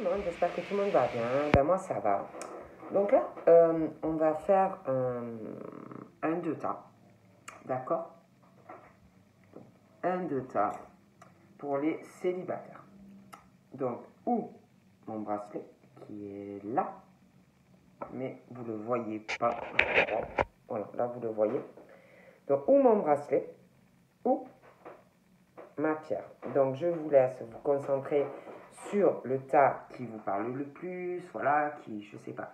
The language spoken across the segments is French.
monde, j'espère que tout le monde va bien. Ben moi ça va. Donc là, on va faire un deux tas, d'accord? Un deux tas pour les célibataires. Donc, où mon bracelet qui est là, mais vous ne le voyez pas. Voilà, là vous le voyez. Donc, où mon bracelet, où ma pierre. Donc, je vous laisse vous concentrer sur le tas qui vous parle le plus, voilà, qui, je sais pas,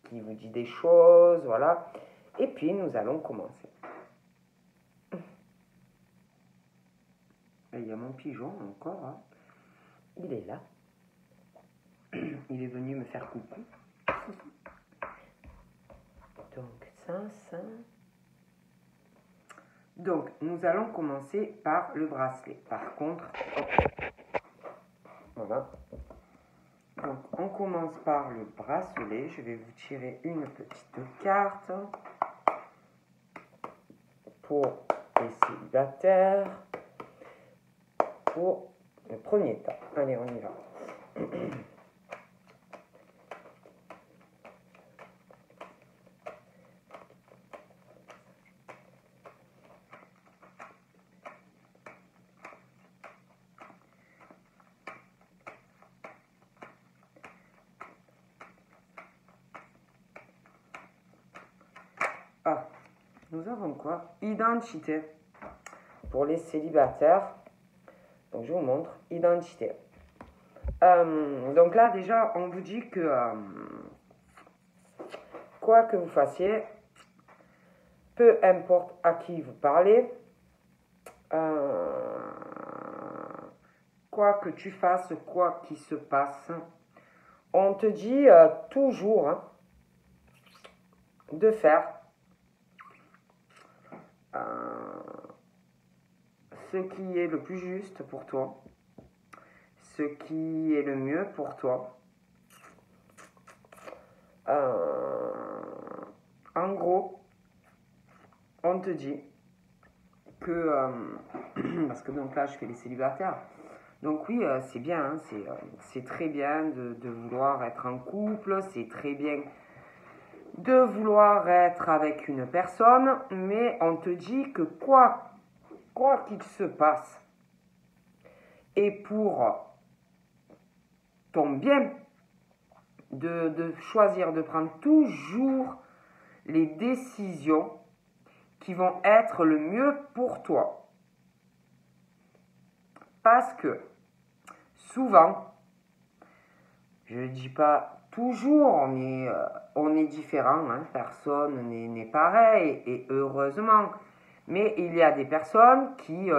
qui vous dit des choses, voilà. Et puis, nous allons commencer. Et il y a mon pigeon encore, hein. Il est là. Il est venu me faire coucou. Donc, ça. Donc, nous allons commencer par le bracelet. Par contre, voilà. Donc, on commence par le bracelet. Je vais vous tirer une petite carte pour les célibataires. Pour le premier tas. Allez, on y va. Ah, nous avons quoi? Identité. Pour les célibataires. Donc, je vous montre. Identité. Donc là, déjà, on vous dit que quoi que vous fassiez, peu importe à qui vous parlez, quoi que tu fasses, quoi qu'il se passe, on te dit toujours de faire ce qui est le plus juste pour toi, ce qui est le mieux pour toi. En gros, on te dit que, parce que donc là je fais les célibataires, donc oui c'est bien, hein, c'est très bien de vouloir être en couple, c'est très bien de vouloir être avec une personne, mais on te dit que quoi qu'il se passe, et pour ton bien, de choisir de prendre toujours les décisions qui vont être le mieux pour toi. Parce que souvent, je ne dis pas toujours, on est différent, hein, personne n'est pareil, et heureusement, mais il y a des personnes qui,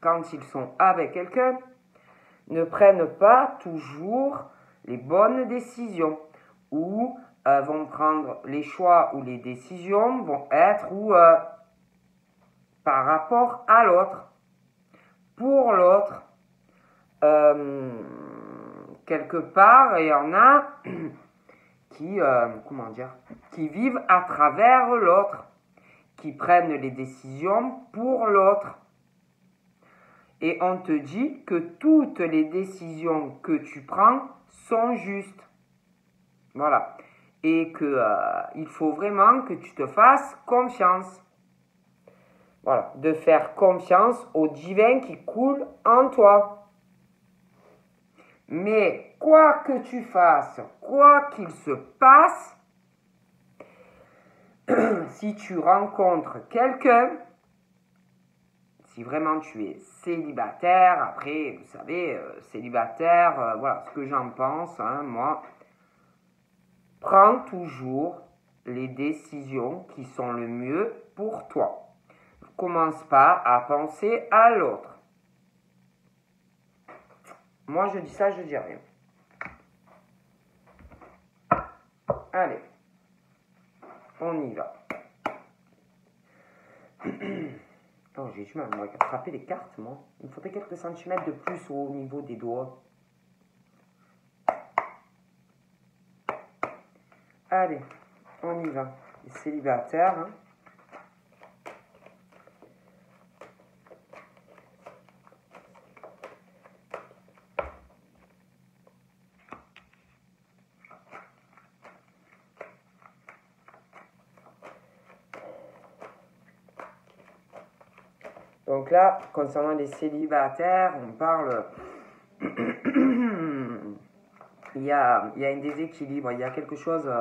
quand ils sont avec quelqu'un, ne prennent pas toujours les bonnes décisions, ou vont prendre les choix ou les décisions vont être par rapport à l'autre, pour l'autre. Quelque part, il y en a qui, qui vivent à travers l'autre, qui prennent les décisions pour l'autre. Et on te dit que toutes les décisions que tu prends sont justes. Voilà. Et que il faut vraiment que tu te fasses confiance. Voilà. De faire confiance au divin qui coule en toi. Mais quoi que tu fasses, quoi qu'il se passe, si tu rencontres quelqu'un, si vraiment tu es célibataire, après, vous savez, célibataire, voilà ce que j'en pense, hein, moi, prends toujours les décisions qui sont le mieux pour toi. Ne commence pas à penser à l'autre. Moi, je dis ça, je dis rien. Allez, on y va. Oh, j'ai du mal à attraper les cartes, moi. Il me faudrait quelques centimètres de plus au niveau des doigts. Allez, on y va. Les célibataires, hein. Donc là, concernant les célibataires, on parle... il y a un déséquilibre, il y a quelque chose...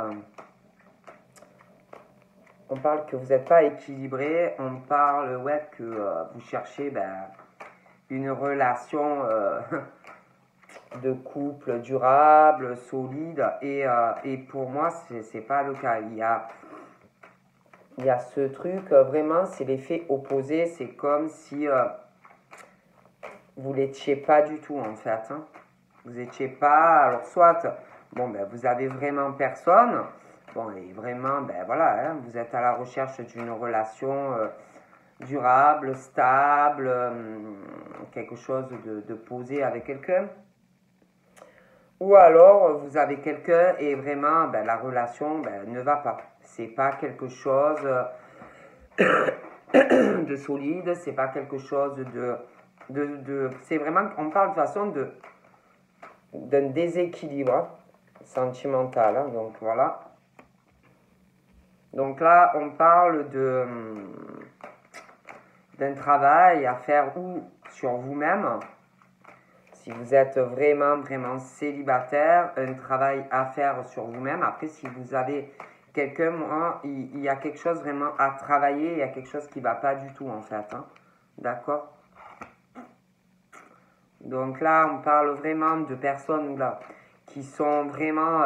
on parle que vous n'êtes pas équilibré, on parle ouais, que vous cherchez une relation de couple durable, solide, et pour moi, c'est pas le cas. Il y a ce truc, vraiment, c'est l'effet opposé, c'est comme si vous l'étiez pas du tout en fait. Hein. Vous n'étiez pas, alors soit, bon, vous avez vraiment personne, bon, et vraiment, voilà, hein, vous êtes à la recherche d'une relation durable, stable, quelque chose de posé avec quelqu'un. Ou alors, vous avez quelqu'un et vraiment, la relation ne va pas. C'est pas quelque chose de solide, c'est pas quelque chose c'est vraiment, on parle de façon d'un déséquilibre sentimental. Hein, donc voilà. Donc là, on parle d'un travail à faire ou sur vous-même. Si vous êtes vraiment, vraiment célibataire, un travail à faire sur vous-même. Après, si vous avez quelqu'un, moi, il y a quelque chose vraiment à travailler, il y a quelque chose qui ne va pas du tout en fait. Hein. D'accord ? Donc là, on parle vraiment de personnes là, qui sont vraiment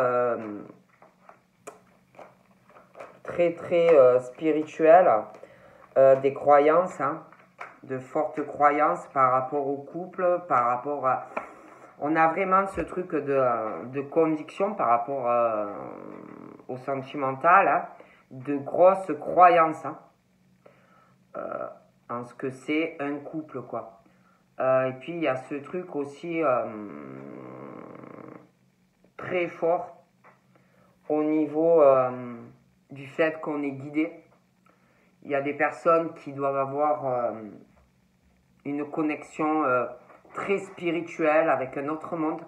très, très spirituelles, des croyances, hein, de fortes croyances par rapport au couple, par rapport à... On a vraiment ce truc de conviction par rapport au sentimental, hein, de grosses croyances hein, en ce que c'est un couple, quoi. Et puis, il y a ce truc aussi très fort au niveau du fait qu'on est guidé. Il y a des personnes qui doivent avoir une connexion très spirituelle avec un autre monde.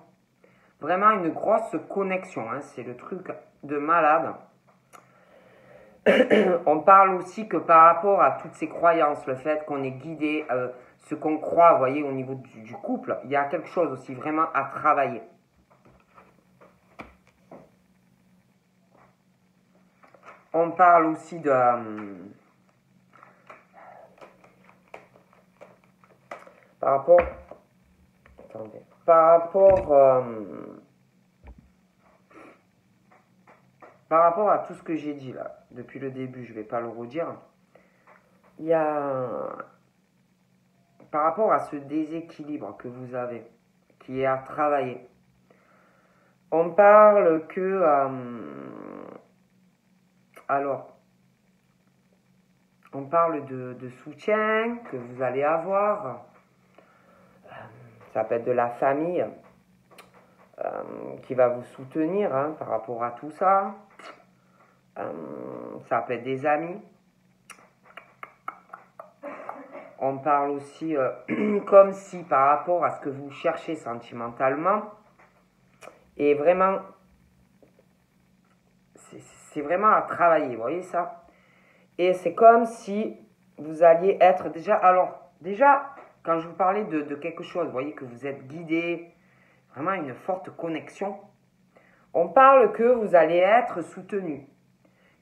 Vraiment une grosse connexion, hein, c'est le truc de malade. On parle aussi que par rapport à toutes ces croyances, le fait qu'on est guidé, ce qu'on croit, vous voyez, au niveau du couple, il y a quelque chose aussi vraiment à travailler. On parle aussi de... par rapport... Attendez. Par rapport à tout ce que j'ai dit là, depuis le début, je ne vais pas le redire, il y a... Par rapport à ce déséquilibre que vous avez, qui est à travailler, on parle que... alors, on parle de soutien que vous allez avoir. Ça peut être de la famille qui va vous soutenir hein, par rapport à tout ça. Ça peut être des amis. On parle aussi comme si par rapport à ce que vous cherchez sentimentalement, et vraiment, c'est vraiment à travailler, vous voyez ça? Et c'est comme si vous alliez être déjà, alors déjà, quand je vous parlais de quelque chose, vous voyez que vous êtes guidé, vraiment une forte connexion, on parle que vous allez être soutenu,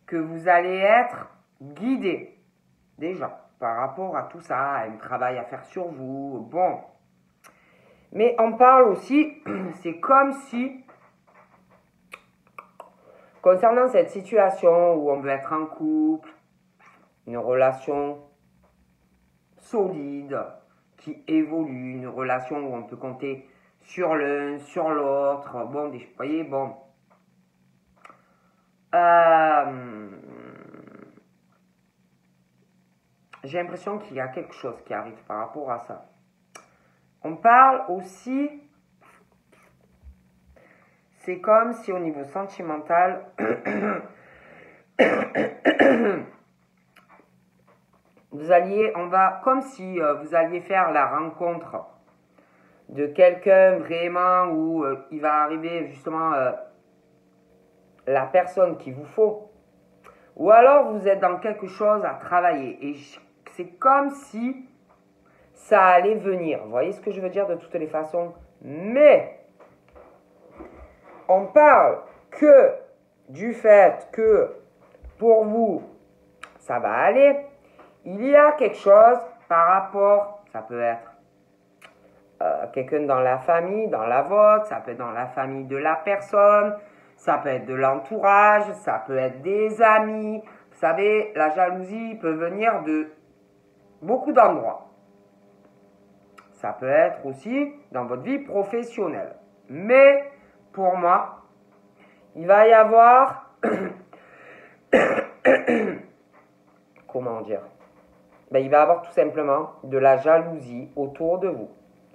que vous allez être guidé, déjà, par rapport à tout ça, un travail à faire sur vous, bon. Mais on parle aussi, c'est comme si, concernant cette situation où on veut être en couple, une relation solide, qui évolue, une relation où on peut compter sur l'un, sur l'autre, bon, vous voyez, bon. J'ai l'impression qu'il y a quelque chose qui arrive par rapport à ça. On parle aussi, c'est comme si au niveau sentimental, vous alliez, comme si vous alliez faire la rencontre de quelqu'un vraiment où il va arriver justement la personne qu'il vous faut. Ou alors vous êtes dans quelque chose à travailler et c'est comme si ça allait venir. Vous voyez ce que je veux dire de toutes les façons? Mais on parle que du fait que pour vous, ça va aller. Il y a quelque chose par rapport, ça peut être quelqu'un dans la famille, dans la vôtre, ça peut être dans la famille de la personne, ça peut être de l'entourage, ça peut être des amis. Vous savez, la jalousie peut venir de beaucoup d'endroits. Ça peut être aussi dans votre vie professionnelle. Mais pour moi, il va y avoir, comment dire, il va y avoir tout simplement de la jalousie autour de vous,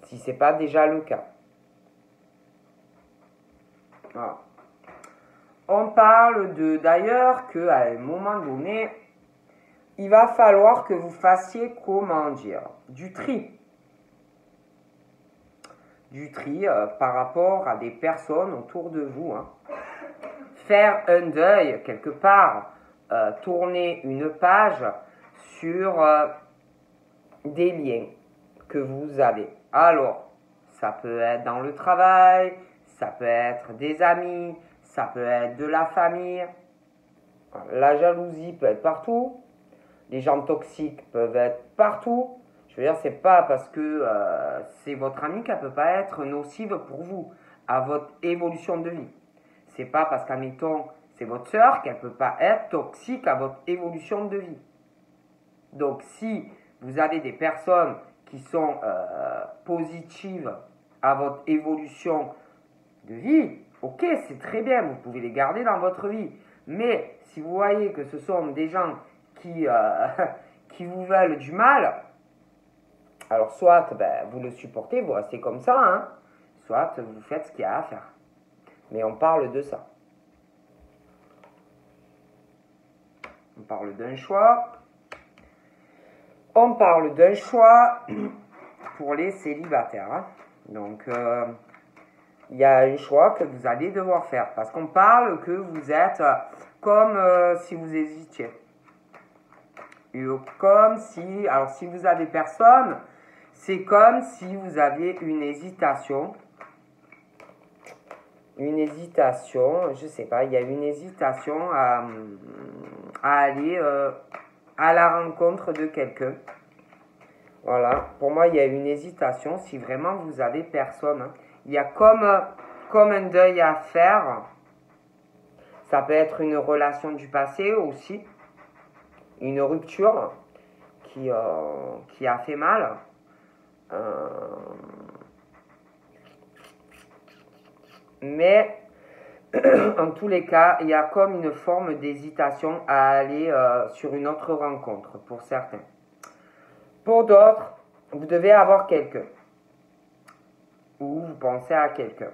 si ce n'est pas déjà le cas. Voilà. On parle d'ailleurs qu'à un moment donné, il va falloir que vous fassiez, comment dire, du tri. Du tri par rapport à des personnes autour de vous. Hein. Faire un deuil quelque part, tourner une page sur des liens que vous avez. Alors, ça peut être dans le travail, ça peut être des amis, ça peut être de la famille. La jalousie peut être partout. Les gens toxiques peuvent être partout. Je veux dire, c'est pas parce que c'est votre ami qu'elle peut pas être nocive pour vous, à votre évolution de vie. C'est pas parce qu'admettons, c'est votre sœur qu'elle peut pas être toxique à votre évolution de vie. Donc, si vous avez des personnes qui sont positives à votre évolution de vie, ok, c'est très bien, vous pouvez les garder dans votre vie. Mais si vous voyez que ce sont des gens qui vous veulent du mal, alors soit vous le supportez, vous restez comme ça, hein, soit vous faites ce qu'il y a à faire. Mais on parle de ça. On parle d'un choix. On parle d'un choix pour les célibataires. Hein. Donc, il y a un choix que vous allez devoir faire. Parce qu'on parle que vous êtes comme si vous hésitiez. Comme si, alors si vous avez personne, c'est comme si vous aviez une hésitation. Une hésitation, je sais pas, il y a une hésitation à aller à la rencontre de quelqu'un. Voilà, pour moi, il y a une hésitation si vraiment vous avez personne. Hein. Il y a comme un deuil à faire. Ça peut être une relation du passé aussi. Une rupture qui a fait mal. Mais en tous les cas, il y a comme une forme d'hésitation à aller sur une autre rencontre pour certains. Pour d'autres, vous devez avoir quelqu'un. Ou vous pensez à quelqu'un.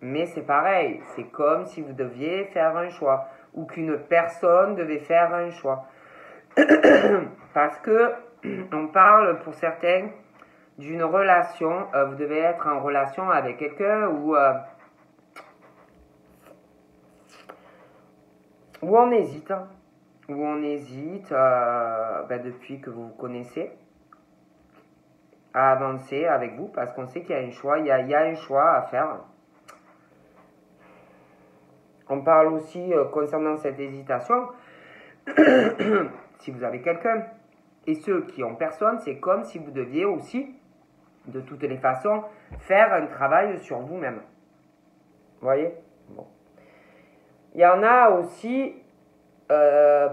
Mais c'est pareil, c'est comme si vous deviez faire un choix. Ou qu'une personne devait faire un choix. Parce que on parle pour certains d'une relation, vous devez être en relation avec quelqu'un où on hésite, depuis que vous vous connaissez, à avancer avec vous, parce qu'on sait qu'il y a un choix, il y a un choix à faire. On parle aussi concernant cette hésitation, si vous avez quelqu'un, et ceux qui ont personne, c'est comme si vous deviez aussi, de toutes les façons, faire un travail sur vous-même. Vous voyez? Bon. Il y en a aussi,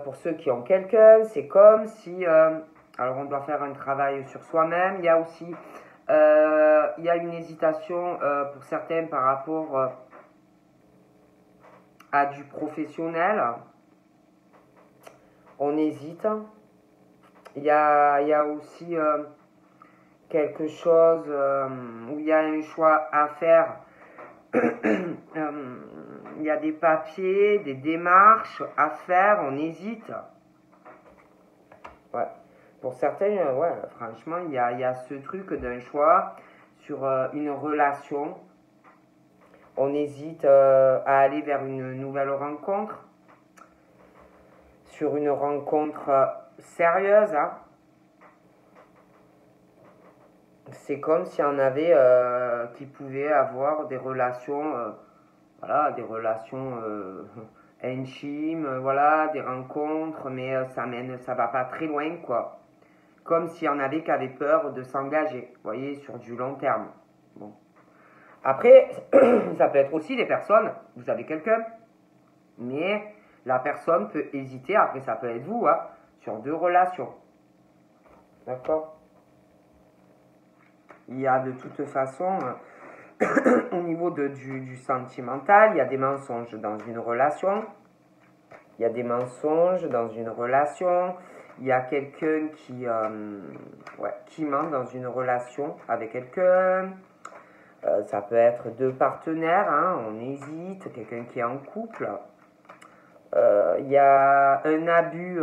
pour ceux qui ont quelqu'un, c'est comme si, alors on doit faire un travail sur soi-même. Il y a aussi, il y a une hésitation pour certains par rapport à du professionnel. On hésite. Il y a aussi quelque chose où il y a un choix à faire. Il y a des papiers, des démarches à faire, on hésite. Ouais. Pour certains, franchement, il y a ce truc d'un choix sur une relation. On hésite à aller vers une nouvelle rencontre. Sur une rencontre sérieuse. Hein. c'est comme si on avait qui pouvait avoir des relations, voilà, des relations intimes, voilà, des rencontres, mais ça va pas très loin, quoi. Comme si on avait qu'avait peur de s'engager, vous voyez, sur du long terme. Bon. Après, ça peut être aussi des personnes, vous avez quelqu'un, mais la personne peut hésiter, après ça peut être vous, hein, sur 2 relations. D'accord? Il y a de toute façon, au niveau du sentimental, il y a des mensonges dans une relation. Il y a des mensonges dans une relation. Il y a quelqu'un qui ment dans une relation avec quelqu'un. Ça peut être 2 partenaires, hein, on hésite, quelqu'un qui est en couple. Il y a un abus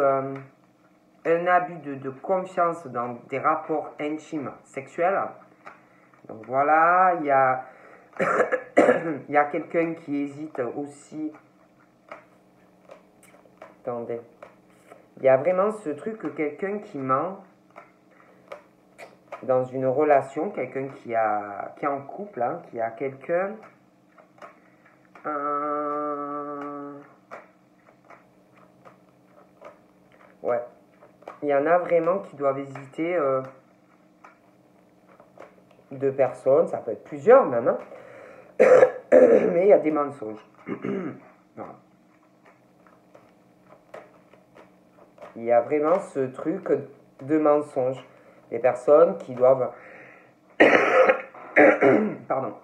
de confiance dans des rapports intimes sexuels. Donc voilà, il y a, il y a quelqu'un qui hésite aussi. Attendez. Il y a vraiment ce truc que quelqu'un qui ment dans une relation, quelqu'un qui est en couple, hein, qui a quelqu'un. Ouais. Il y en a vraiment qui doivent hésiter 2 personnes, ça peut être plusieurs même, hein. Mais il y a des mensonges. Voilà. Il y a vraiment ce truc de mensonge. Des personnes qui doivent... Pardon.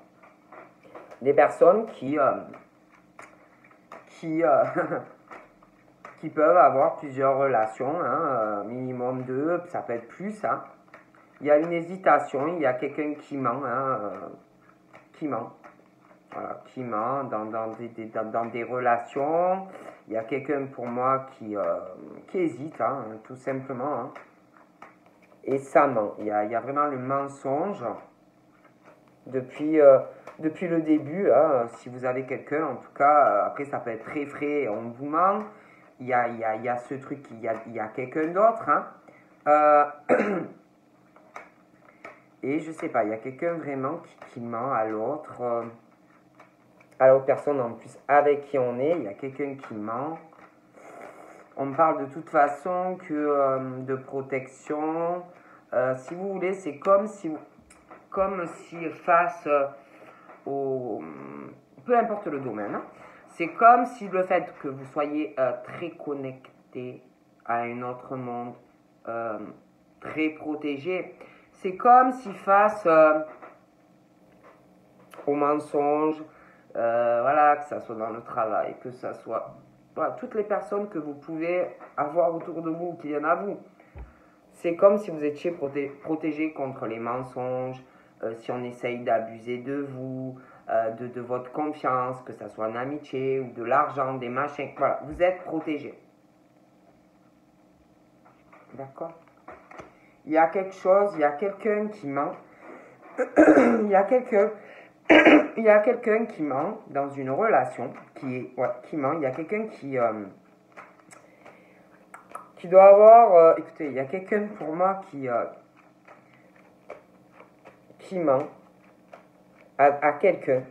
Des personnes qui qui peuvent avoir plusieurs relations, hein, minimum 2, ça peut être plus. Hein. Il y a une hésitation, il y a quelqu'un qui ment, hein, qui ment. Voilà, qui ment dans des relations. Il y a quelqu'un pour moi qui hésite, hein, tout simplement. Hein. Et ça ment. Il y a vraiment le mensonge depuis le début. Hein, si vous avez quelqu'un, en tout cas, après ça peut être très frais, on vous ment. Il y a ce truc, il y a quelqu'un d'autre. Hein. Et je sais pas, il y a quelqu'un vraiment qui ment à l'autre personne en plus avec qui on est, il y a quelqu'un qui ment. On parle de toute façon que de protection. Si vous voulez, c'est comme si face au... Peu importe le domaine, hein, c'est comme si le fait que vous soyez très connecté à un autre monde, très protégé, c'est comme si face au mensonge, voilà, que ça soit dans le travail, que ça soit... Voilà, toutes les personnes que vous pouvez avoir autour de vous, qui viennent à vous. C'est comme si vous étiez protégé contre les mensonges, si on essaye d'abuser de vous, de votre confiance, que ça soit en amitié ou de l'argent, des machins. Voilà, vous êtes protégé. D'accord? Il y a quelque chose, il y a quelqu'un qui ment. Il y a quelqu'un qui ment dans une relation, qui ment. Il y a quelqu'un qui doit avoir... écoutez, il y a quelqu'un pour moi qui ment à quelqu'un.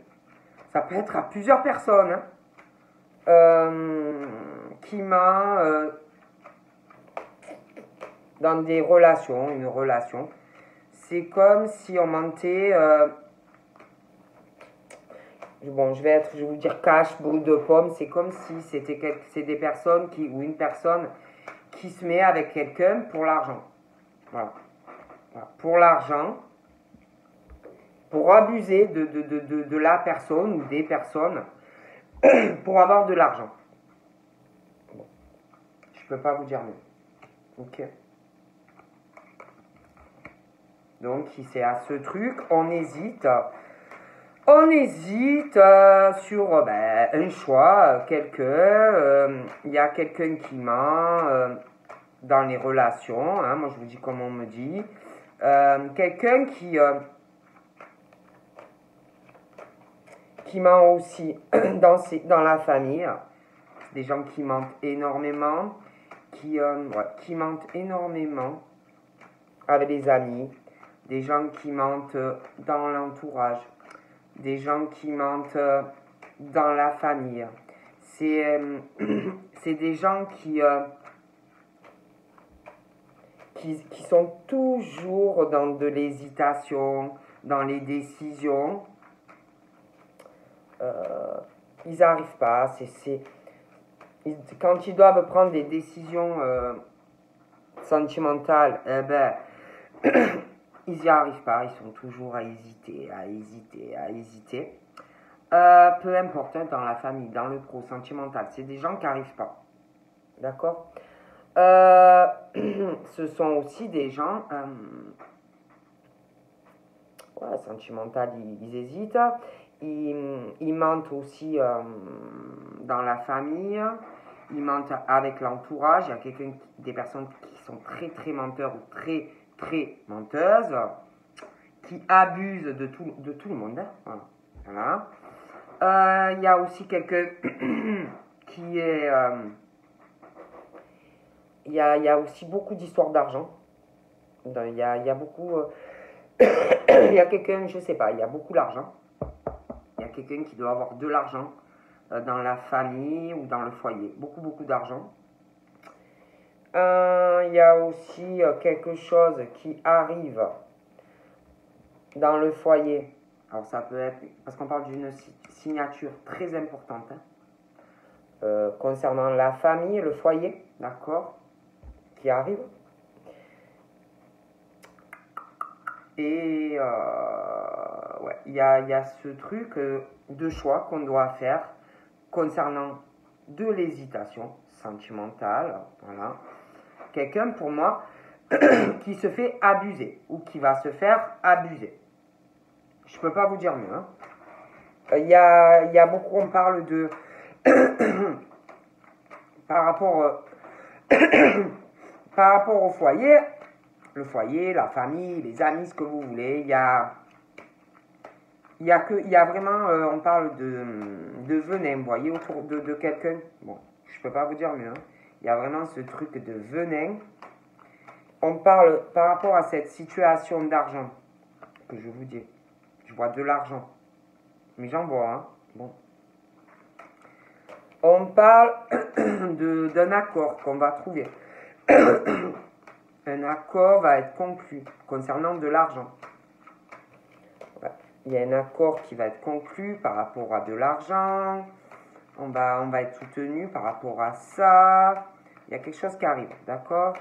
Ça peut être à plusieurs personnes. Hein, qui ment dans des relations, une relation. C'est comme si on mentait... bon, je vais vous dire cash, brut de pomme. C'est comme si c'est des personnes ou une personne qui se met avec quelqu'un pour l'argent. Voilà. Pour l'argent, pour abuser de la personne ou des personnes pour avoir de l'argent. Bon. Je peux pas vous dire mieux. Ok. Donc, c'est à ce truc, on hésite. On hésite sur un choix, quelqu'un. Il y a quelqu'un qui ment dans les relations. Hein, moi, je vous dis comme on me dit. Quelqu'un qui ment aussi dans la famille. Des gens qui mentent énormément. Qui mentent énormément avec les amis. des gens qui mentent dans l'entourage, des gens qui mentent dans la famille. C'est des gens qui sont toujours dans de l'hésitation, dans les décisions. Ils n'arrivent pas. Quand ils doivent prendre des décisions sentimentales, eh ben, ils n'y arrivent pas. Ils sont toujours à hésiter, à hésiter, à hésiter. Peu importe, hein, dans la famille, dans le pro, sentimental, c'est des gens qui n'arrivent pas. D'accord. Ce sont aussi des gens sentimental, ils hésitent. Ils mentent aussi dans la famille. Ils mentent avec l'entourage. Il y a des personnes qui sont très très menteurs ou très très menteuses, qui abusent de tout le monde. Voilà. Il y a aussi quelqu'un qui est... il y a aussi beaucoup d'histoires d'argent. Il y a beaucoup... il y a quelqu'un, je sais pas, il y a beaucoup d'argent. Il y a quelqu'un qui doit avoir de l'argent dans la famille ou dans le foyer. Beaucoup, beaucoup d'argent. Il y a aussi quelque chose qui arrive dans le foyer. Alors ça peut être, parce qu'on parle d'une signature très importante concernant la famille, le foyer, d'accord, qui arrive. Et ouais, il y a ce truc de choix qu'on doit faire concernant de l'hésitation sentimentale. Voilà. Quelqu'un, pour moi, qui se fait abuser ou qui va se faire abuser. Je peux pas vous dire mieux. Hein. Il y a beaucoup, on parle de... par rapport au foyer, le foyer, la famille, les amis, ce que vous voulez, il y a vraiment, on parle de venin, vous voyez, autour de quelqu'un. Bon, je peux pas vous dire mieux. Hein. Il y a vraiment ce truc de venin. On parle par rapport à cette situation d'argent que je vous dis. Je vois de l'argent. Mais j'en vois, hein. Bon. On parle d'un accord qu'on va trouver. Un accord va être conclu concernant de l'argent. Ouais. Il y a un accord qui va être conclu par rapport à de l'argent. On va être soutenu par rapport à ça. Il y a quelque chose qui arrive, d'accord.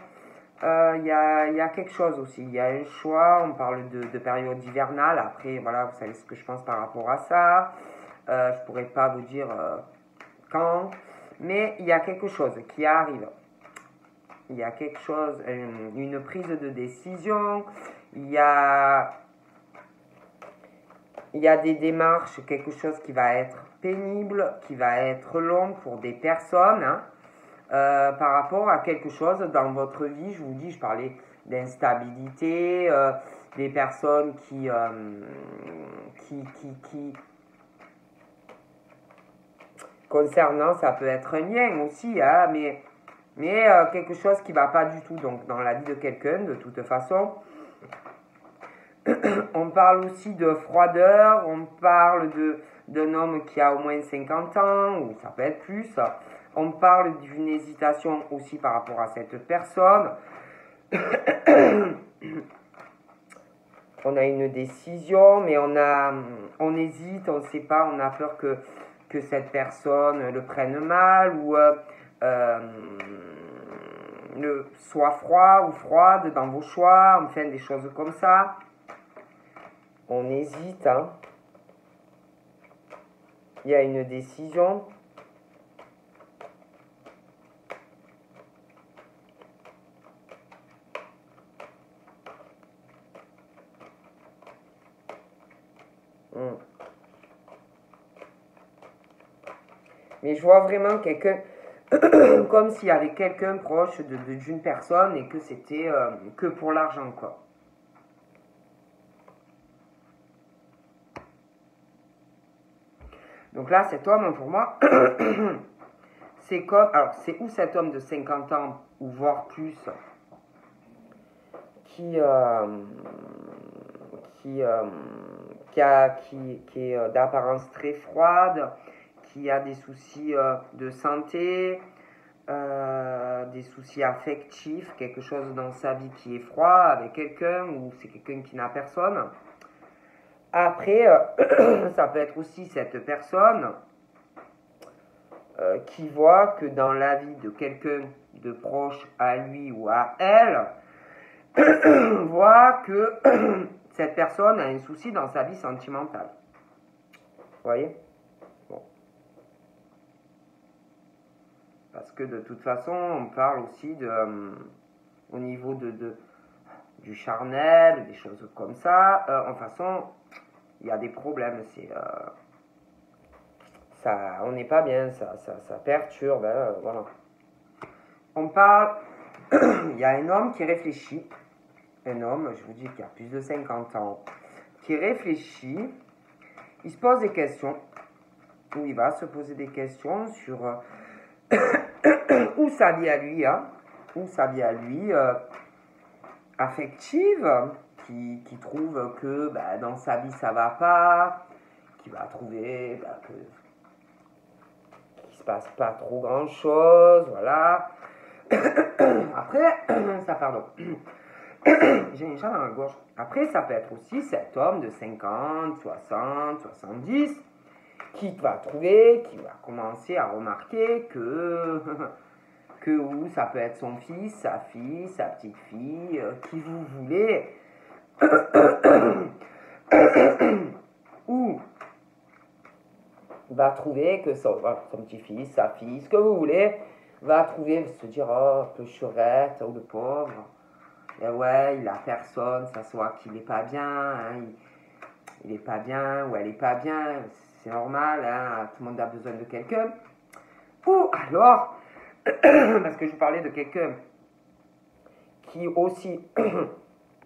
Il y a quelque chose aussi. Il y a un choix. On parle de période hivernale. Après, voilà, vous savez ce que je pense par rapport à ça. Je ne pourrais pas vous dire quand. Mais il y a quelque chose qui arrive. Il y a quelque chose, une prise de décision. Il y a des démarches, quelque chose qui va être pénible, qui va être long pour des personnes. Hein. Par rapport à quelque chose dans votre vie, je vous dis, je parlais d'instabilité, des personnes qui concernant, ça peut être un lien aussi, hein, mais quelque chose qui ne va pas du tout donc dans la vie de quelqu'un, de toute façon. On parle aussi de froideur, on parle d'un homme qui a au moins 50 ans, ou ça peut être plus. On parle d'une hésitation aussi par rapport à cette personne. On a une décision, mais on hésite, on ne sait pas, on a peur que cette personne le prenne mal ou soit froid ou froide dans vos choix, enfin des choses comme ça. On hésite. Hein. Il y a une décision. Mais je vois vraiment quelqu'un, comme s'il y avait quelqu'un proche d'une personne et que c'était que pour l'argent, quoi. Donc là, cet homme, pour moi, c'est comme... Alors, c'est où cet homme de 50 ans, ou voire plus, qui qui est d'apparence très froide, qui a des soucis de santé, des soucis affectifs, quelque chose dans sa vie qui est froid avec quelqu'un ou c'est quelqu'un qui n'a personne. Après, ça peut être aussi cette personne qui voit que dans la vie de quelqu'un de proche à lui ou à elle, voit que cette personne a un souci dans sa vie sentimentale. Vous voyez? Bon. Parce que de toute façon, on parle aussi au niveau du charnel, des choses comme ça. En façon, il y a des problèmes. On n'est pas bien, ça perturbe. Voilà. On parle, il y a un homme qui réfléchit. Un homme, je vous dis qui a plus de 50 ans, qui réfléchit, il se pose des questions, ou il va se poser des questions sur où sa vie à lui, affective, qui trouve que dans sa vie ça va pas, qui va trouver qu'il se passe pas trop grand chose, voilà. Après, pardon. J'ai une chat dans la gorge. Après, ça peut être aussi cet homme de 50, 60, 70 qui va commencer à remarquer que ça peut être son fils, sa fille, sa petite fille, qui vous voulez, ou va trouver que son petit-fils, sa fille, ce que vous voulez, va se dire, oh, peucherette, ou le pauvre. Et ouais, il a personne, ça se voit qu'il n'est pas bien, hein, il n'est pas bien, ou elle n'est pas bien, c'est normal, hein, tout le monde a besoin de quelqu'un. Ou alors, parce que je vous parlais de quelqu'un qui aussi,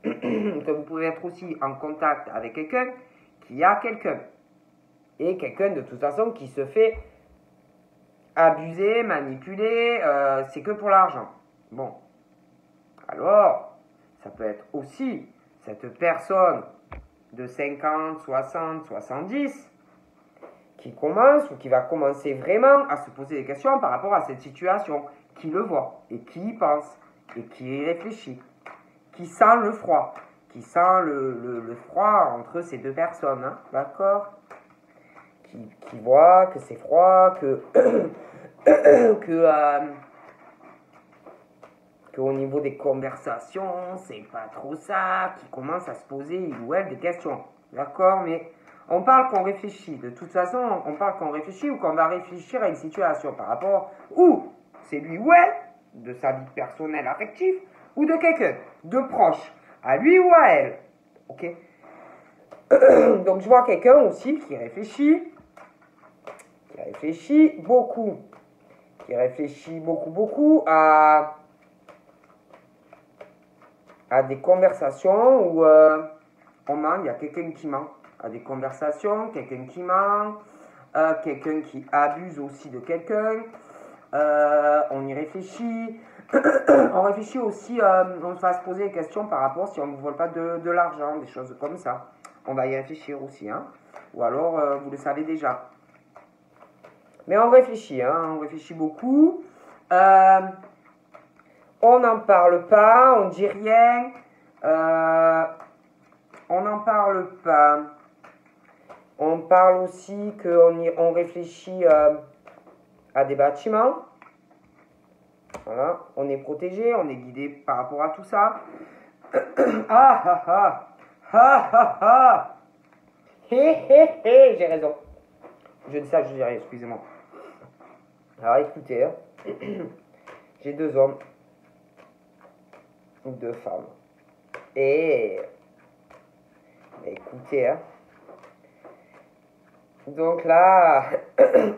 que vous pouvez être aussi en contact avec quelqu'un qui a quelqu'un. Et quelqu'un de toute façon qui se fait abuser, manipuler, c'est que pour l'argent. Bon, alors... Ça peut être aussi cette personne de 50, 60, 70 qui commence ou qui va commencer vraiment à se poser des questions par rapport à cette situation, qui le voit et qui y pense et qui y réfléchit, qui sent le froid, qui sent le froid entre ces deux personnes, hein, d'accord? Qui voit que c'est froid, qu'au niveau des conversations, c'est pas trop ça, qui commence à se poser, il ou elle, des questions. D'accord? Mais on parle qu'on réfléchit. De toute façon, on parle qu'on réfléchit ou qu'on va réfléchir à une situation par rapport où c'est lui ou elle, de sa vie personnelle, affective, ou de quelqu'un de proche, à lui ou à elle. Ok? Donc je vois quelqu'un aussi qui réfléchit beaucoup, beaucoup à des conversations où on ment, il y a quelqu'un qui ment, à des conversations, quelqu'un qui ment, quelqu'un qui abuse aussi de quelqu'un, on y réfléchit, on réfléchit aussi, on va se poser des questions par rapport si on ne vole pas de l'argent, des choses comme ça, on va y réfléchir aussi, hein. Ou alors vous le savez déjà. Mais on réfléchit, hein, on réfléchit beaucoup. On n'en parle pas, on dit rien, on n'en parle pas. On parle aussi qu'on réfléchit à des bâtiments. Voilà, on est protégé, on est guidé par rapport à tout ça. J'ai raison. Je dis ça, je dirais, excusez-moi. Alors écoutez, j'ai 2 hommes. 2 femmes. Et écoutez, hein. Donc là,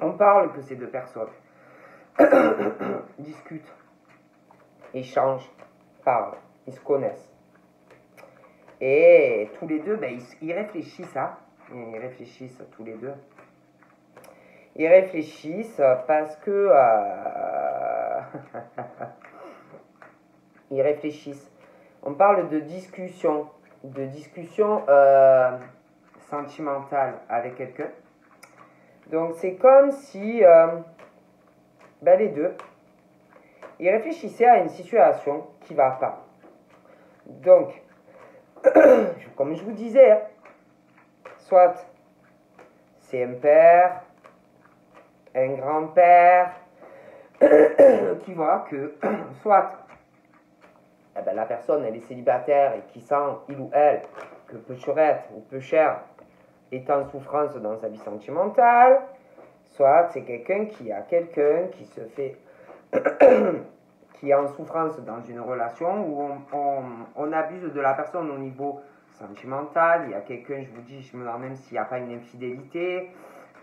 on parle que ces 2 personnes discutent, échangent, parlent, ils se connaissent. Et tous les deux, ils réfléchissent, hein. Ils réfléchissent tous les deux. Ils réfléchissent parce que... ils réfléchissent. On parle de discussion. discussion sentimentale avec quelqu'un. Donc c'est comme si les deux, ils réfléchissaient à une situation qui va pas. Donc, comme je vous disais, hein, soit c'est un père, un grand-père, qui voit que soit la personne elle est célibataire et qui sent, il ou elle, que Peucherette ou Peuchère est en souffrance dans sa vie sentimentale, soit c'est quelqu'un qui se fait qui est en souffrance dans une relation où on abuse de la personne au niveau sentimental. Il y a quelqu'un, je vous dis, je me demande même s'il n'y a pas une infidélité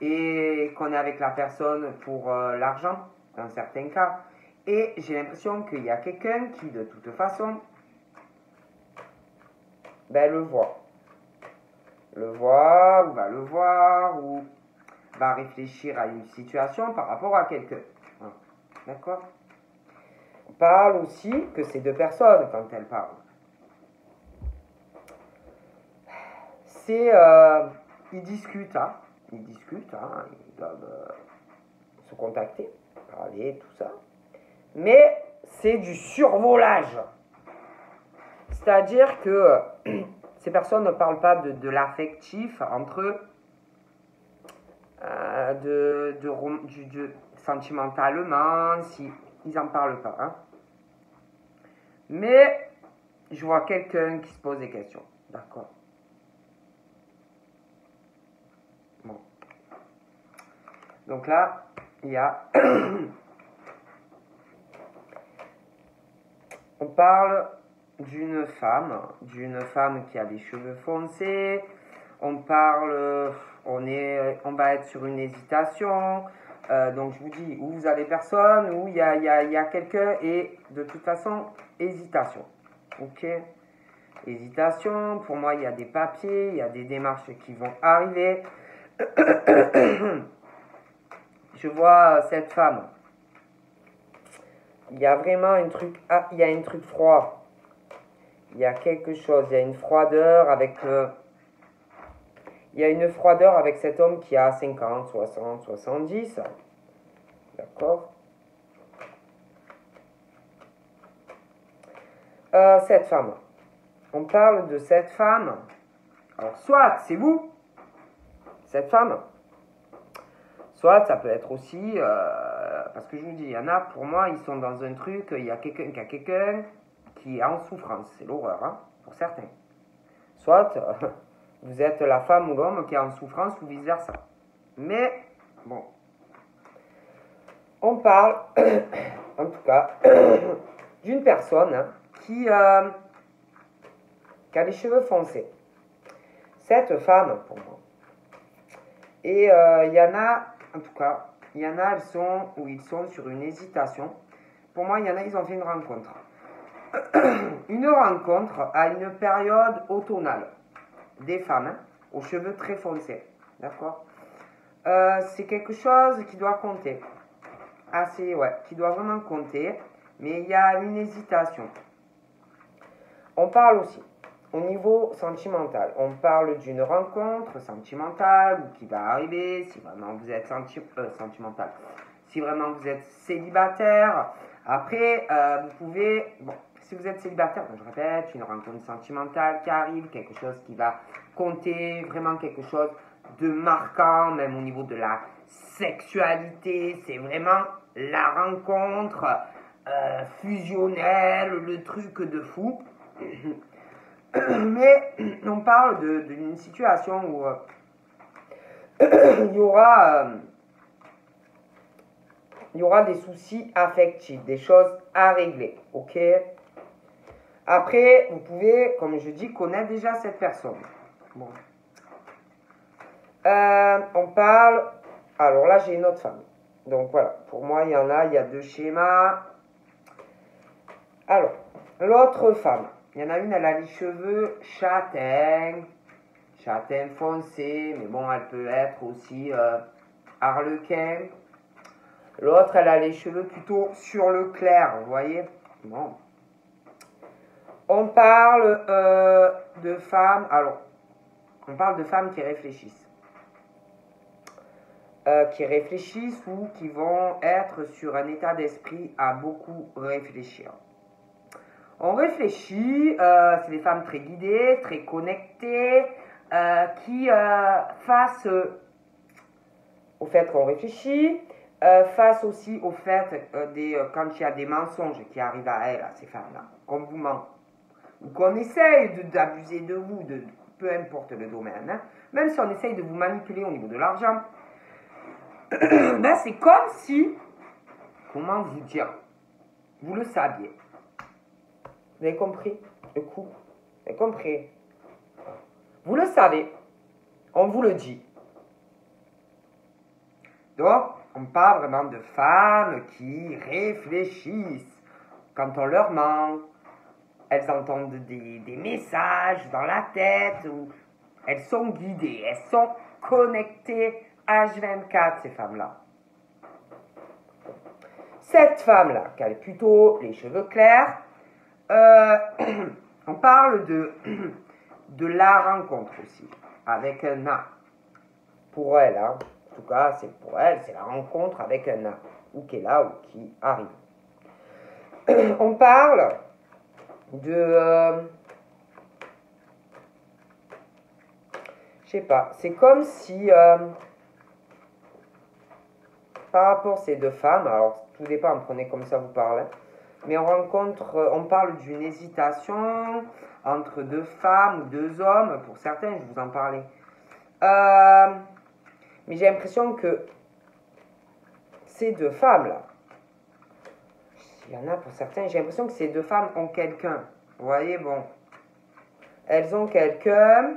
et qu'on est avec la personne pour l'argent dans certains cas. Et j'ai l'impression qu'il y a quelqu'un qui de toute façon le voit ou va le voir ou va réfléchir à une situation par rapport à quelqu'un. D'accord? On parle aussi que ces deux personnes, quand elles parlent, ils discutent, ils doivent se contacter, parler, tout ça. Mais c'est du survolage. C'est-à-dire que ces personnes ne parlent pas de l'affectif entre eux, sentimentalement, si ils n'en parlent pas. Hein. Mais je vois quelqu'un qui se pose des questions. D'accord. Bon. Donc là, il y a... On parle d'une femme qui a des cheveux foncés. On parle, on va être sur une hésitation. Donc je vous dis, où vous avez personne, où il y a quelqu'un et de toute façon, hésitation. Ok? Hésitation, pour moi il y a des papiers, il y a des démarches qui vont arriver. Je vois cette femme. Il y a vraiment un truc, il y a un truc froid. Il y a quelque chose, il y a une froideur avec... il y a une froideur avec cet homme qui a 50, 60, 70. D'accord? Cette femme. On parle de cette femme. Alors, soit c'est vous, cette femme. Soit ça peut être aussi... parce que je vous dis, il y en a, pour moi, ils sont dans un truc, il y a quelqu'un qui est en souffrance. C'est l'horreur, hein, pour certains. Soit... vous êtes la femme ou l'homme qui est en souffrance ou vice-versa. Mais, bon. On parle, en tout cas, d'une personne qui a les cheveux foncés. Cette femme, pour moi. Et il y en a, en tout cas, il y en a, ils sont sur une hésitation. Pour moi, il y en a, ils ont fait une rencontre. Une rencontre à une période automnale. Des femmes aux cheveux très foncés. D'accord? C'est quelque chose qui doit compter. Qui doit vraiment compter. Mais il y a une hésitation. On parle aussi, au niveau sentimental, on parle d'une rencontre sentimentale qui va arriver si vraiment vous êtes sentimental. Si vraiment vous êtes célibataire. Après, vous pouvez... Bon, si vous êtes célibataire, je répète, une rencontre sentimentale qui arrive, quelque chose qui va compter, vraiment quelque chose de marquant, même au niveau de la sexualité. C'est vraiment la rencontre fusionnelle, le truc de fou. Mais on parle d'une situation où il y aura des soucis affectifs, des choses à régler, ok? Après, vous pouvez, comme je dis, connaître déjà cette personne. Bon. On parle... Alors là, j'ai une autre femme. Donc voilà, pour moi, il y a deux schémas. Alors, l'autre femme, il y en a une, elle a les cheveux châtains foncés, mais bon, elle peut être aussi harlequin. L'autre, elle a les cheveux plutôt sur le clair, vous voyez? Bon. On parle de femmes, alors, on parle de femmes qui réfléchissent. Ou qui vont être sur un état d'esprit à beaucoup réfléchir. On réfléchit, c'est des femmes très guidées, très connectées, qui, face au fait qu'on réfléchit, face aussi au fait quand il y a des mensonges qui arrivent à elles, à ces femmes-là, qu'on vous ment, ou qu'on essaye d'abuser de vous, peu importe le domaine, hein, même si on essaye de vous manipuler au niveau de l'argent, ben c'est comme si, comment vous dire, vous le saviez. Vous avez compris le coup? Vous avez compris? Vous le savez, on vous le dit. Donc, on parle vraiment de femmes qui réfléchissent. Quand on leur ment, elles entendent des messages dans la tête, ou elles sont guidées, elles sont connectées H24, ces femmes-là. Cette femme-là, qui a plutôt les cheveux clairs, on parle de la rencontre aussi, avec un A. Pour elle, hein. En tout cas, c'est pour elle, c'est la rencontre avec un A, ou qui est là, ou qui arrive. On parle de... je sais pas, c'est comme si... par rapport à ces deux femmes, alors tout dépend, prenez comme ça vous parlez, mais on parle d'une hésitation entre deux femmes ou deux hommes, pour certains, je vous en parlais. Mais j'ai l'impression que ces deux femmes-là, il y en a pour certains, j'ai l'impression que ces deux femmes ont quelqu'un. Vous voyez, bon, elles ont quelqu'un.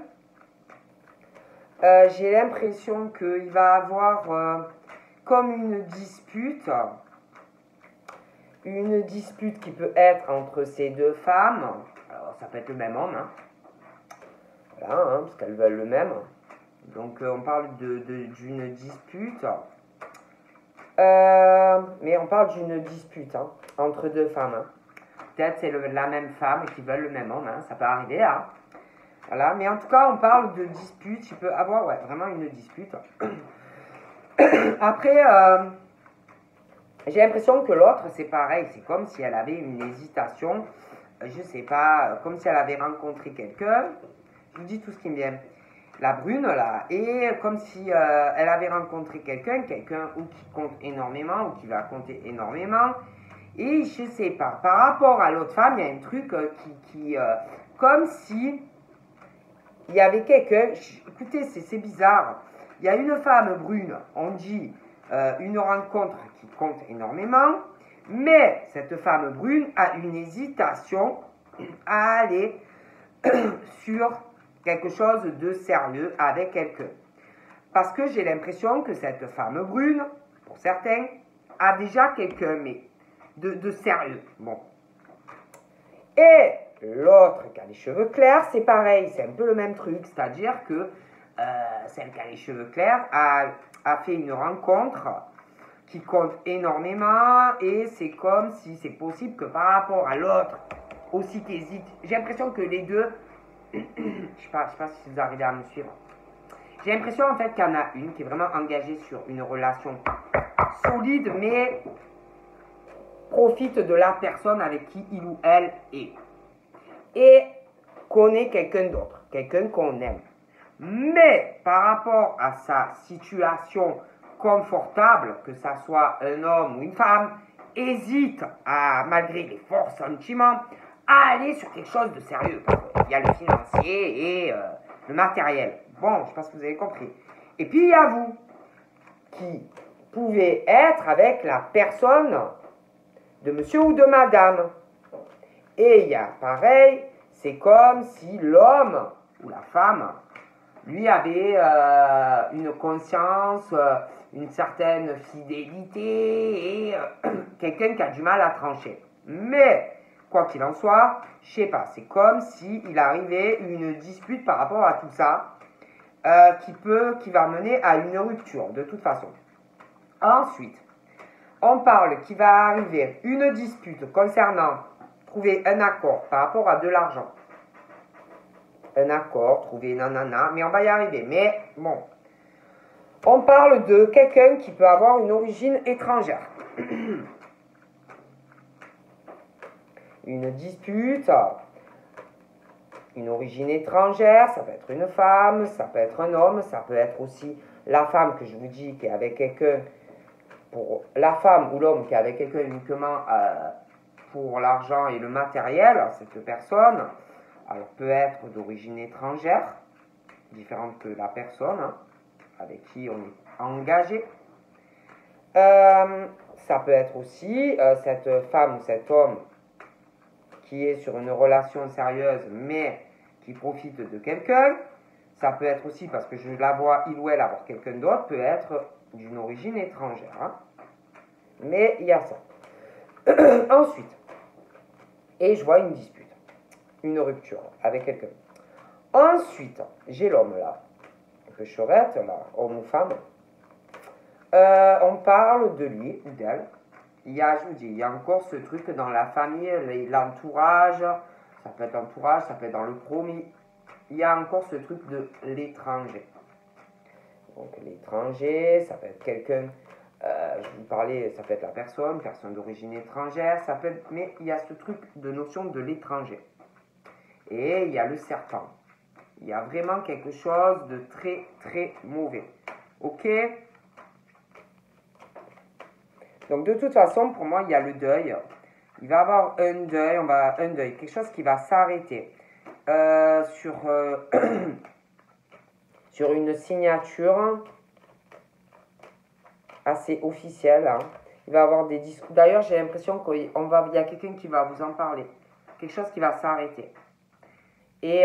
J'ai l'impression qu'il va avoir comme une dispute qui peut être entre ces deux femmes. Alors, ça peut être le même homme, hein. Voilà, hein, parce qu'elles veulent le même. Donc, on parle d'une dispute. Mais on parle d'une dispute, hein, entre deux femmes. Hein. Peut-être c'est la même femme qui veulent le même homme, hein, ça peut arriver. Hein. Voilà, mais en tout cas, on parle de dispute. Il peut avoir vraiment une dispute. Après, j'ai l'impression que l'autre, c'est pareil. C'est comme si elle avait une hésitation. Je sais pas, comme si elle avait rencontré quelqu'un. Je vous dis tout ce qui me vient. La brune, là, et comme si elle avait rencontré quelqu'un ou qui compte énormément, ou qui va compter énormément. Et je sais pas, par rapport à l'autre femme, il y a un truc comme si il y avait quelqu'un. Écoutez, c'est bizarre. Il y a une femme brune, on dit une rencontre qui compte énormément, mais cette femme brune a une hésitation à aller sur quelque chose de sérieux avec quelqu'un. Parce que j'ai l'impression que cette femme brune, pour certains, a déjà quelqu'un, mais de sérieux. Bon. Et l'autre qui a les cheveux clairs, c'est pareil, c'est un peu le même truc, c'est-à-dire que celle qui a les cheveux clairs a fait une rencontre qui compte énormément, et c'est comme si c'est possible que par rapport à l'autre aussi qui hésite, j'ai l'impression que les deux, je sais pas si vous arrivez à me suivre, j'ai l'impression en fait qu'il y en a une qui est vraiment engagée sur une relation solide, mais profite de la personne avec qui il ou elle est, et connaît quelqu'un d'autre, quelqu'un qu'on aime. Mais par rapport à sa situation confortable, que ça soit un homme ou une femme, hésite malgré les forts sentiments, à aller sur quelque chose de sérieux. Il y a le financier et le matériel. Bon, je ne sais pas si vous avez compris. Et puis il y a vous, qui pouvez être avec la personne de monsieur ou de madame. Et il y a pareil, c'est comme si l'homme ou la femme lui avait une conscience, une certaine fidélité et quelqu'un qui a du mal à trancher. Mais, quoi qu'il en soit, je sais pas, c'est comme s'il arrivait une dispute par rapport à tout ça qui va mener à une rupture, de toute façon. Ensuite, on parle qu'il va arriver une dispute concernant trouver un accord par rapport à de l'argent. Un accord, trouver nanana, mais on va y arriver. Mais bon, on parle de quelqu'un qui peut avoir une origine étrangère. Une dispute, une origine étrangère, ça peut être une femme, ça peut être un homme, ça peut être aussi la femme que je vous dis qui est avec quelqu'un, pour la femme ou l'homme qui est avec quelqu'un uniquement pour l'argent et le matériel, cette personne, alors peut être d'origine étrangère, différente que la personne avec qui on est engagé. Ça peut être aussi cette femme ou cet homme qui est sur une relation sérieuse mais qui profite de quelqu'un. Ça peut être aussi, parce que je la vois, il ou elle avoir quelqu'un d'autre, peut être d'une origine étrangère. Mais il y a ça. Ensuite, et je vois une dispute, une rupture avec quelqu'un. Ensuite, j'ai l'homme là, que je serais là, homme ou femme. On parle de lui ou d'elle. Je vous dis, il y a encore ce truc dans la famille, l'entourage, ça peut être l'entourage, ça peut être dans le promis. Il y a encore ce truc de l'étranger. Donc l'étranger, ça peut être quelqu'un, je vous parlais, ça peut être la personne d'origine étrangère, ça peut être, mais il y a ce truc de notion de l'étranger. Et il y a le serpent. Il y a vraiment quelque chose de très très mauvais. Ok ? Donc de toute façon, pour moi, il y a le deuil. Il va y avoir un deuil, quelque chose qui va s'arrêter sur une signature assez officielle. Il va y avoir des discours. D'ailleurs, j'ai l'impression qu'il y a quelqu'un qui va vous en parler. Quelque chose qui va s'arrêter. Et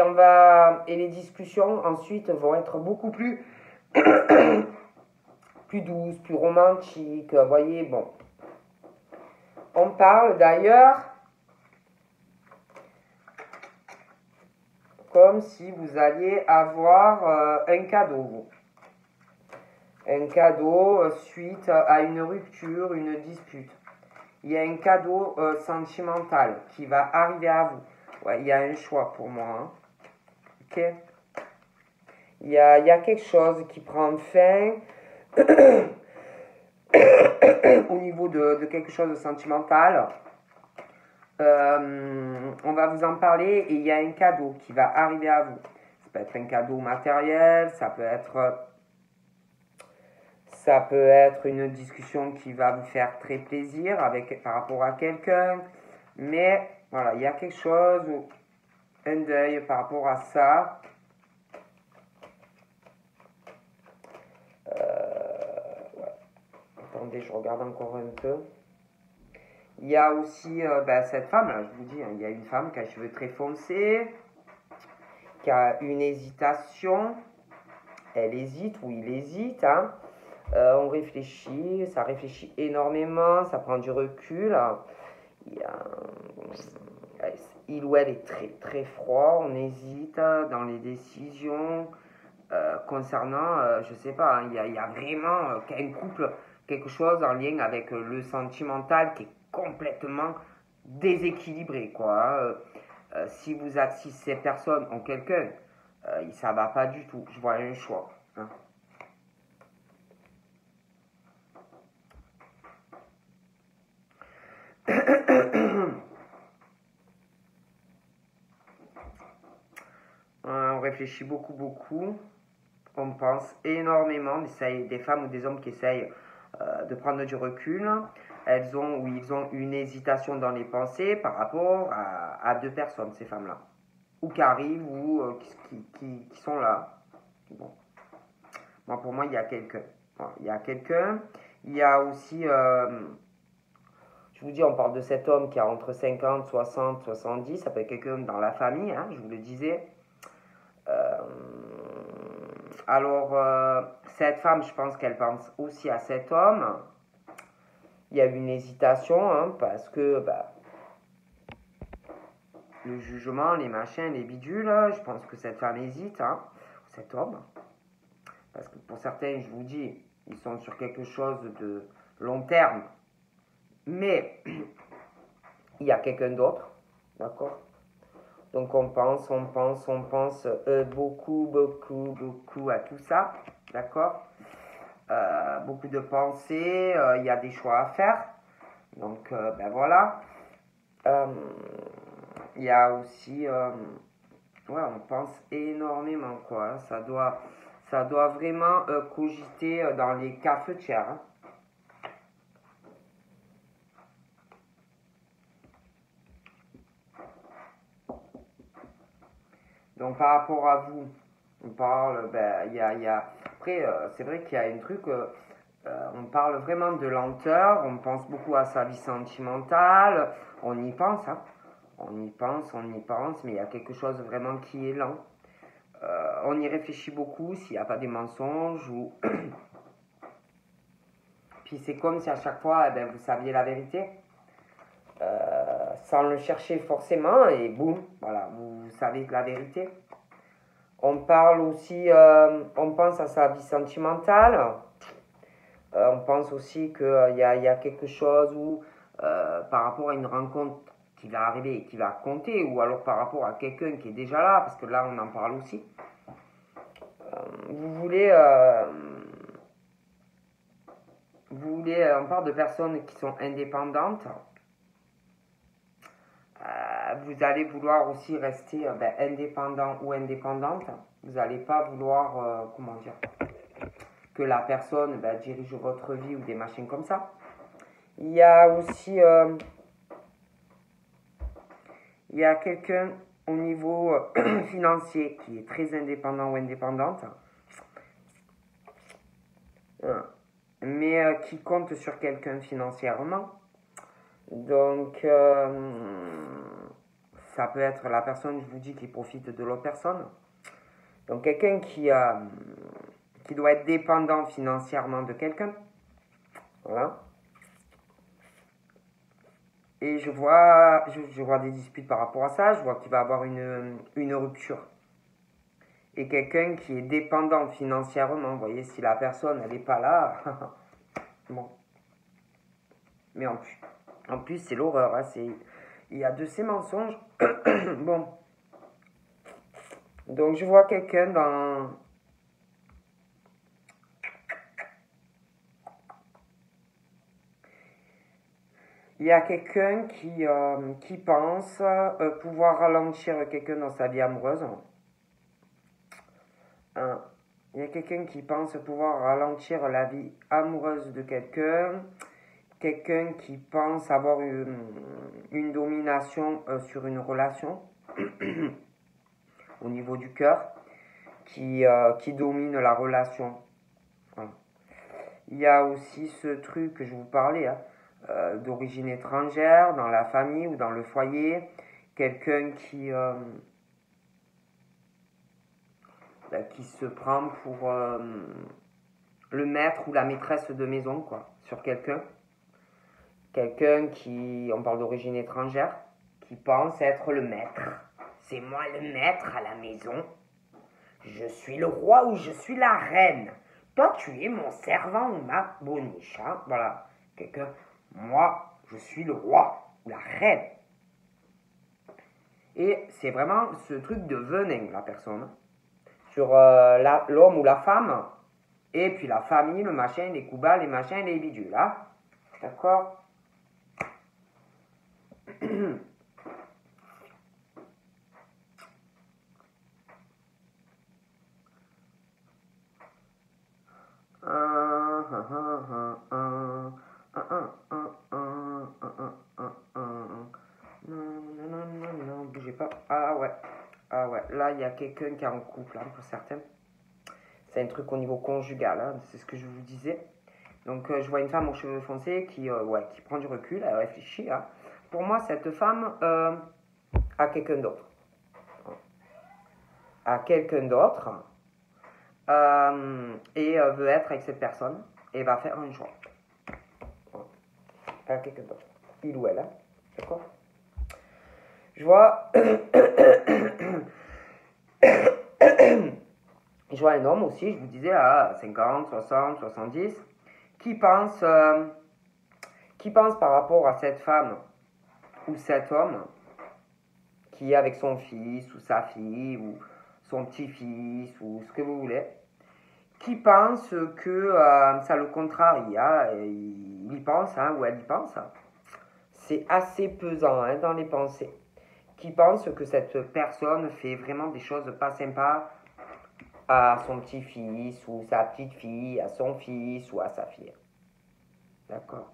les discussions ensuite vont être beaucoup plus plus douces, plus romantiques. Vous voyez, bon. On parle d'ailleurs comme si vous alliez avoir un cadeau, vous. Un cadeau suite à une rupture, une dispute. Il y a un cadeau sentimental qui va arriver à vous. Ouais, il y a un choix pour moi. Ok. Il y a quelque chose qui prend fin au niveau de quelque chose de sentimental. On va vous en parler et il y a un cadeau qui va arriver à vous. Ça peut être un cadeau matériel, ça peut être une discussion qui va vous faire très plaisir par rapport à quelqu'un. Mais voilà, il y a quelque chose, un deuil par rapport à ça. Ouais. Attendez, je regarde encore un peu. Il y a aussi cette femme, là, je vous dis, il y a une femme qui a les cheveux très foncés, qui a une hésitation. Elle hésite ou il hésite. On réfléchit, ça réfléchit énormément, ça prend du recul. Il ou elle est très très froid, on hésite dans les décisions concernant, je sais pas, il y a vraiment un couple, quelque chose en lien avec le sentimental qui est complètement déséquilibré, quoi. Si ces personnes ont quelqu'un, ça va pas du tout, je vois un choix. On réfléchit beaucoup, on pense énormément, des femmes ou des hommes qui essayent de prendre du recul. Ils ont une hésitation dans les pensées par rapport à deux personnes, ces femmes-là. Ou qui arrivent, ou qui sont là. Bon. Pour moi, il y a quelqu'un. Voilà, il y a quelqu'un. Il y a aussi... je vous dis, on parle de cet homme qui a entre 50, 60, 70. Ça peut être quelqu'un dans la famille, je vous le disais. Cette femme, je pense qu'elle pense aussi à cet homme. Il y a une hésitation, parce que le jugement, les machins, les bidules, je pense que cette femme hésite, cet homme. Parce que pour certains, je vous dis, ils sont sur quelque chose de long terme. Mais il y a quelqu'un d'autre. D'accord? Donc on pense beaucoup à tout ça. D'accord? Beaucoup de pensées, il y a des choix à faire. Donc ben voilà. Il y a aussi, ouais, on pense énormément quoi. Ça doit vraiment cogiter dans les cafetières. Hein. Donc par rapport à vous, on parle, ben, après, c'est vrai qu'il y a un truc, on parle vraiment de lenteur, on pense beaucoup à sa vie sentimentale, on y pense, hein. On y pense, mais il y a quelque chose vraiment qui est lent. On y réfléchit beaucoup s'il n'y a pas des mensonges ou... Puis c'est comme si à chaque fois, eh ben, vous saviez la vérité, sans le chercher forcément, et boum, voilà, vous savez la vérité. On parle aussi, on pense à sa vie sentimentale. On pense aussi qu'il y a quelque chose où, par rapport à une rencontre qui va arriver et qui va compter, ou alors par rapport à quelqu'un qui est déjà là, parce que là on en parle aussi. Vous voulez, on parle de personnes qui sont indépendantes. Vous allez vouloir aussi rester indépendant ou indépendante. Vous n'allez pas vouloir, comment dire, que la personne dirige votre vie ou des machines comme ça. Il y a aussi, il y a quelqu'un au niveau financier qui est très indépendant ou indépendante, mais qui compte sur quelqu'un financièrement. Donc, ça peut être la personne, je vous dis, qui profite de l'autre personne. Donc, quelqu'un qui doit être dépendant financièrement de quelqu'un. Voilà. Et je vois des disputes par rapport à ça. Je vois qu'il va avoir une rupture. Et quelqu'un qui est dépendant financièrement. Vous voyez, si la personne, elle n'est pas là. Bon. Mais en plus c'est l'horreur. Hein, il y a de ces mensonges. Bon. Donc, je vois quelqu'un dans... Il y a quelqu'un qui pense pouvoir ralentir quelqu'un dans sa vie amoureuse. Il y a quelqu'un qui pense pouvoir ralentir la vie amoureuse de quelqu'un. Quelqu'un qui pense avoir une domination sur une relation au niveau du cœur. Qui domine la relation. Voilà. Il y a aussi ce truc que je vous parlais, hein, d'origine étrangère, dans la famille ou dans le foyer. Quelqu'un qui se prend pour le maître ou la maîtresse de maison, quoi, sur quelqu'un. Quelqu'un qui, on parle d'origine étrangère, qui pense être le maître. C'est moi le maître à la maison. Je suis le roi ou je suis la reine. Toi, tu es mon servant ou ma boniche. Hein? Voilà. Quelqu'un, moi, je suis le roi ou la reine. Et c'est vraiment ce truc de venin, la personne. Sur l'homme ou la femme. Et puis la famille, le machin, les coups bas, les machins, les bidules. Hein? D'accord? Non, bougez pas. Ah ouais. Là, il y a quelqu'un qui est en couple, hein, pour certains. C'est un truc au niveau conjugal, hein, c'est ce que je vous disais. Donc, je vois une femme aux cheveux foncés qui prend du recul, elle réfléchit. Hein. Pour moi, cette femme a quelqu'un d'autre. Et veut être avec cette personne et va faire un choix. À quelqu'un d'autre. Il ou elle, hein. D'accord? Je vois... Je vois un homme aussi, je vous disais, à 50, 60, 70, qui pense par rapport à cette femme ou cet homme, qui est avec son fils ou sa fille ou son petit-fils ou ce que vous voulez, qui pense que ça le contrarie, hein, il y pense, hein, ou elle y pense. C'est assez pesant, hein, dans les pensées. Qui pense que cette personne fait vraiment des choses pas sympas à son petit-fils ou sa petite-fille, à son fils ou à sa fille. D'accord.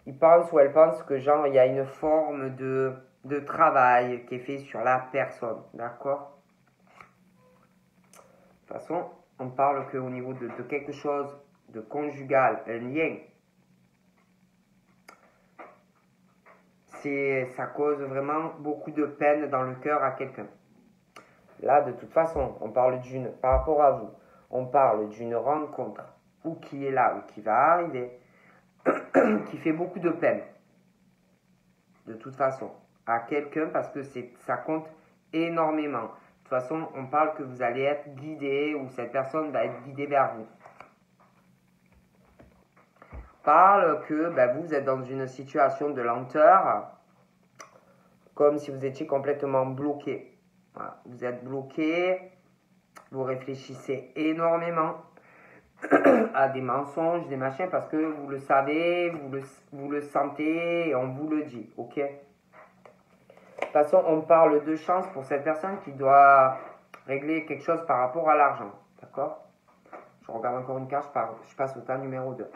Il pense ou elle pense que genre il y a une forme de travail qui est fait sur la personne. D'accord. De toute façon, on parle qu'au niveau de quelque chose de conjugal, un lien, ça cause vraiment beaucoup de peine dans le cœur à quelqu'un. Là, de toute façon, on parle par rapport à vous, on parle d'une rencontre, ou qui est là, ou qui va arriver, qui fait beaucoup de peine, de toute façon, à quelqu'un, parce que ça compte énormément. De toute façon, on parle que vous allez être guidé, ou cette personne va être guidée vers vous. On parle que vous êtes dans une situation de lenteur, comme si vous étiez complètement bloqué. Voilà. Vous êtes bloqué, vous réfléchissez énormément à des mensonges, des machins, parce que vous le savez, vous le sentez, et on vous le dit, ok? De toute façon, on parle de chance pour cette personne qui doit régler quelque chose par rapport à l'argent, d'accord? Je regarde encore une carte, je passe au tas numéro 2.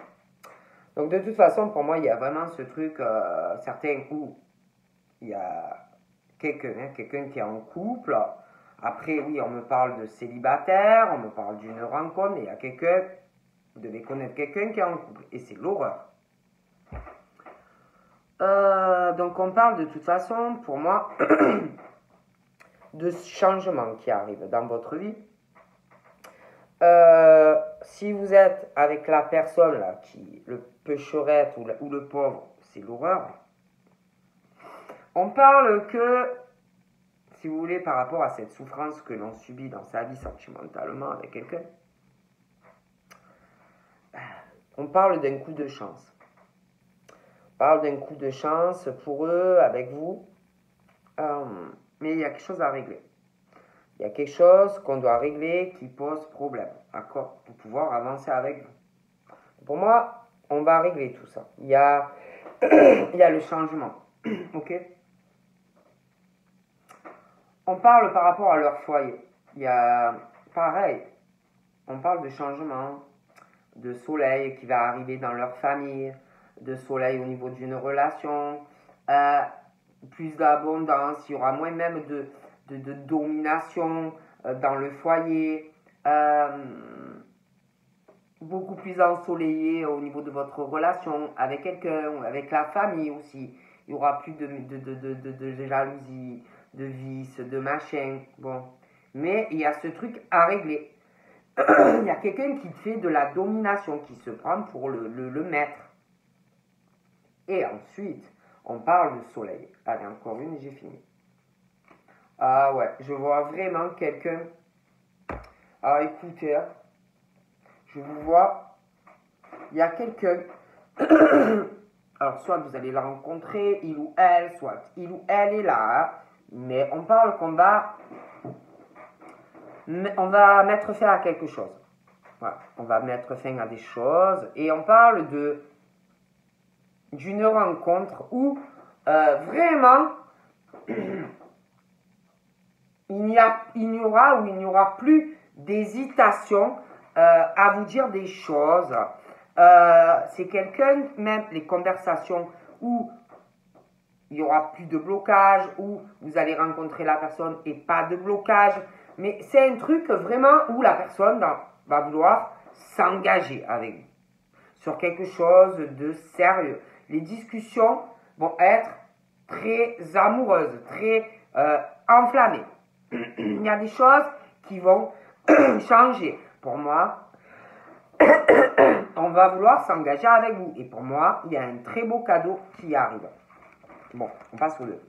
Donc de toute façon, pour moi, il y a vraiment ce truc, certain où il y a quelqu'un qui est en couple. Après, oui, on me parle de célibataire, on me parle d'une rencontre, mais il y a quelqu'un, vous devez connaître quelqu'un qui est en couple, et c'est l'horreur. Donc on parle de toute façon, pour moi, de changements qui arrivent dans votre vie. Si vous êtes avec la personne là, le pécherette ou le pauvre, c'est l'horreur. On parle que, si vous voulez, par rapport à cette souffrance que l'on subit dans sa vie sentimentalement avec quelqu'un, on parle d'un coup de chance. On parle d'un coup de chance pour eux, avec vous, mais il y a quelque chose à régler. Il y a quelque chose qu'on doit régler qui pose problème, d'accord, pour pouvoir avancer avec vous. Pour moi, on va régler tout ça. Il y a le changement, ok. On parle par rapport à leur foyer. Il y a, pareil, on parle de changement, de soleil qui va arriver dans leur famille, de soleil au niveau d'une relation, plus d'abondance, il y aura moins même de domination dans le foyer, beaucoup plus ensoleillé au niveau de votre relation avec quelqu'un, avec la famille aussi. Il y aura plus de jalousie, de vice, de machin. Bon. Mais il y a ce truc à régler. Il y a quelqu'un qui fait de la domination, qui se prend pour le maître. Et ensuite, on parle de soleil. Allez, encore une et j'ai fini. Ah ouais, je vois vraiment quelqu'un. Alors écoutez, je vous vois. Il y a quelqu'un. Alors, soit vous allez la rencontrer, il ou elle, soit il ou elle est là. Hein, mais on parle qu'on va mettre fin à quelque chose. Voilà, on va mettre fin à des choses. Et on parle d'une rencontre où vraiment il n'y aura plus d'hésitation à vous dire des choses. C'est quelqu'un, même les conversations où il n'y aura plus de blocage, où vous allez rencontrer la personne et pas de blocage. Mais c'est un truc vraiment où la personne va vouloir s'engager avec vous sur quelque chose de sérieux. Les discussions vont être très amoureuses, très enflammées. Il y a des choses qui vont changer. Pour moi, on va vouloir s'engager avec vous. Et pour moi, il y a un très beau cadeau qui arrive. Bon, on passe au 2.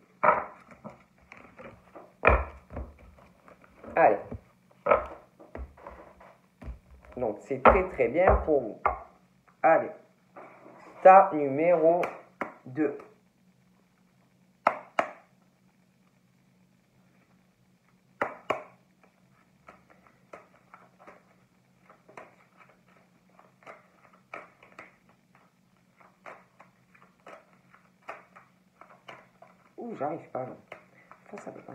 Allez. Donc, c'est très très bien pour vous. Allez. Tas numéro 2. j'arrive pas. Là. Ça peut pas.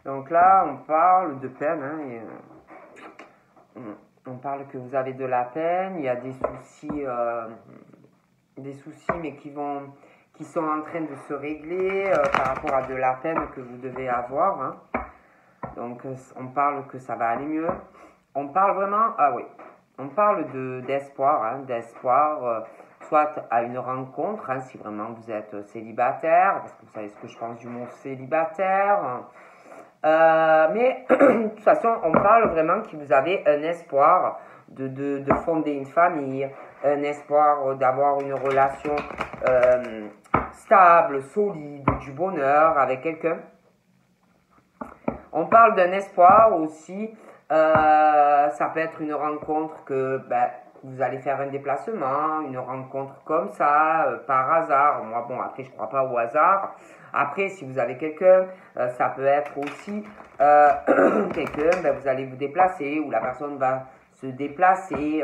Donc là, on parle de peine. Hein, et, on parle que vous avez de la peine. Il y a des soucis mais qui sont en train de se régler par rapport à de la peine que vous devez avoir. Hein. Donc, on parle que ça va aller mieux. On parle vraiment, on parle d'espoir, hein, soit à une rencontre, hein, si vraiment vous êtes célibataire, parce que vous savez ce que je pense du mot célibataire. Mais de toute façon, on parle vraiment que vous avez un espoir de fonder une famille, un espoir d'avoir une relation stable, solide, du bonheur avec quelqu'un. On parle d'un espoir aussi, ça peut être une rencontre que vous allez faire un déplacement, une rencontre comme ça, par hasard. Moi, bon, après, je ne crois pas au hasard. Après, si vous avez quelqu'un, ça peut être aussi quelqu'un, vous allez vous déplacer ou la personne va se déplacer.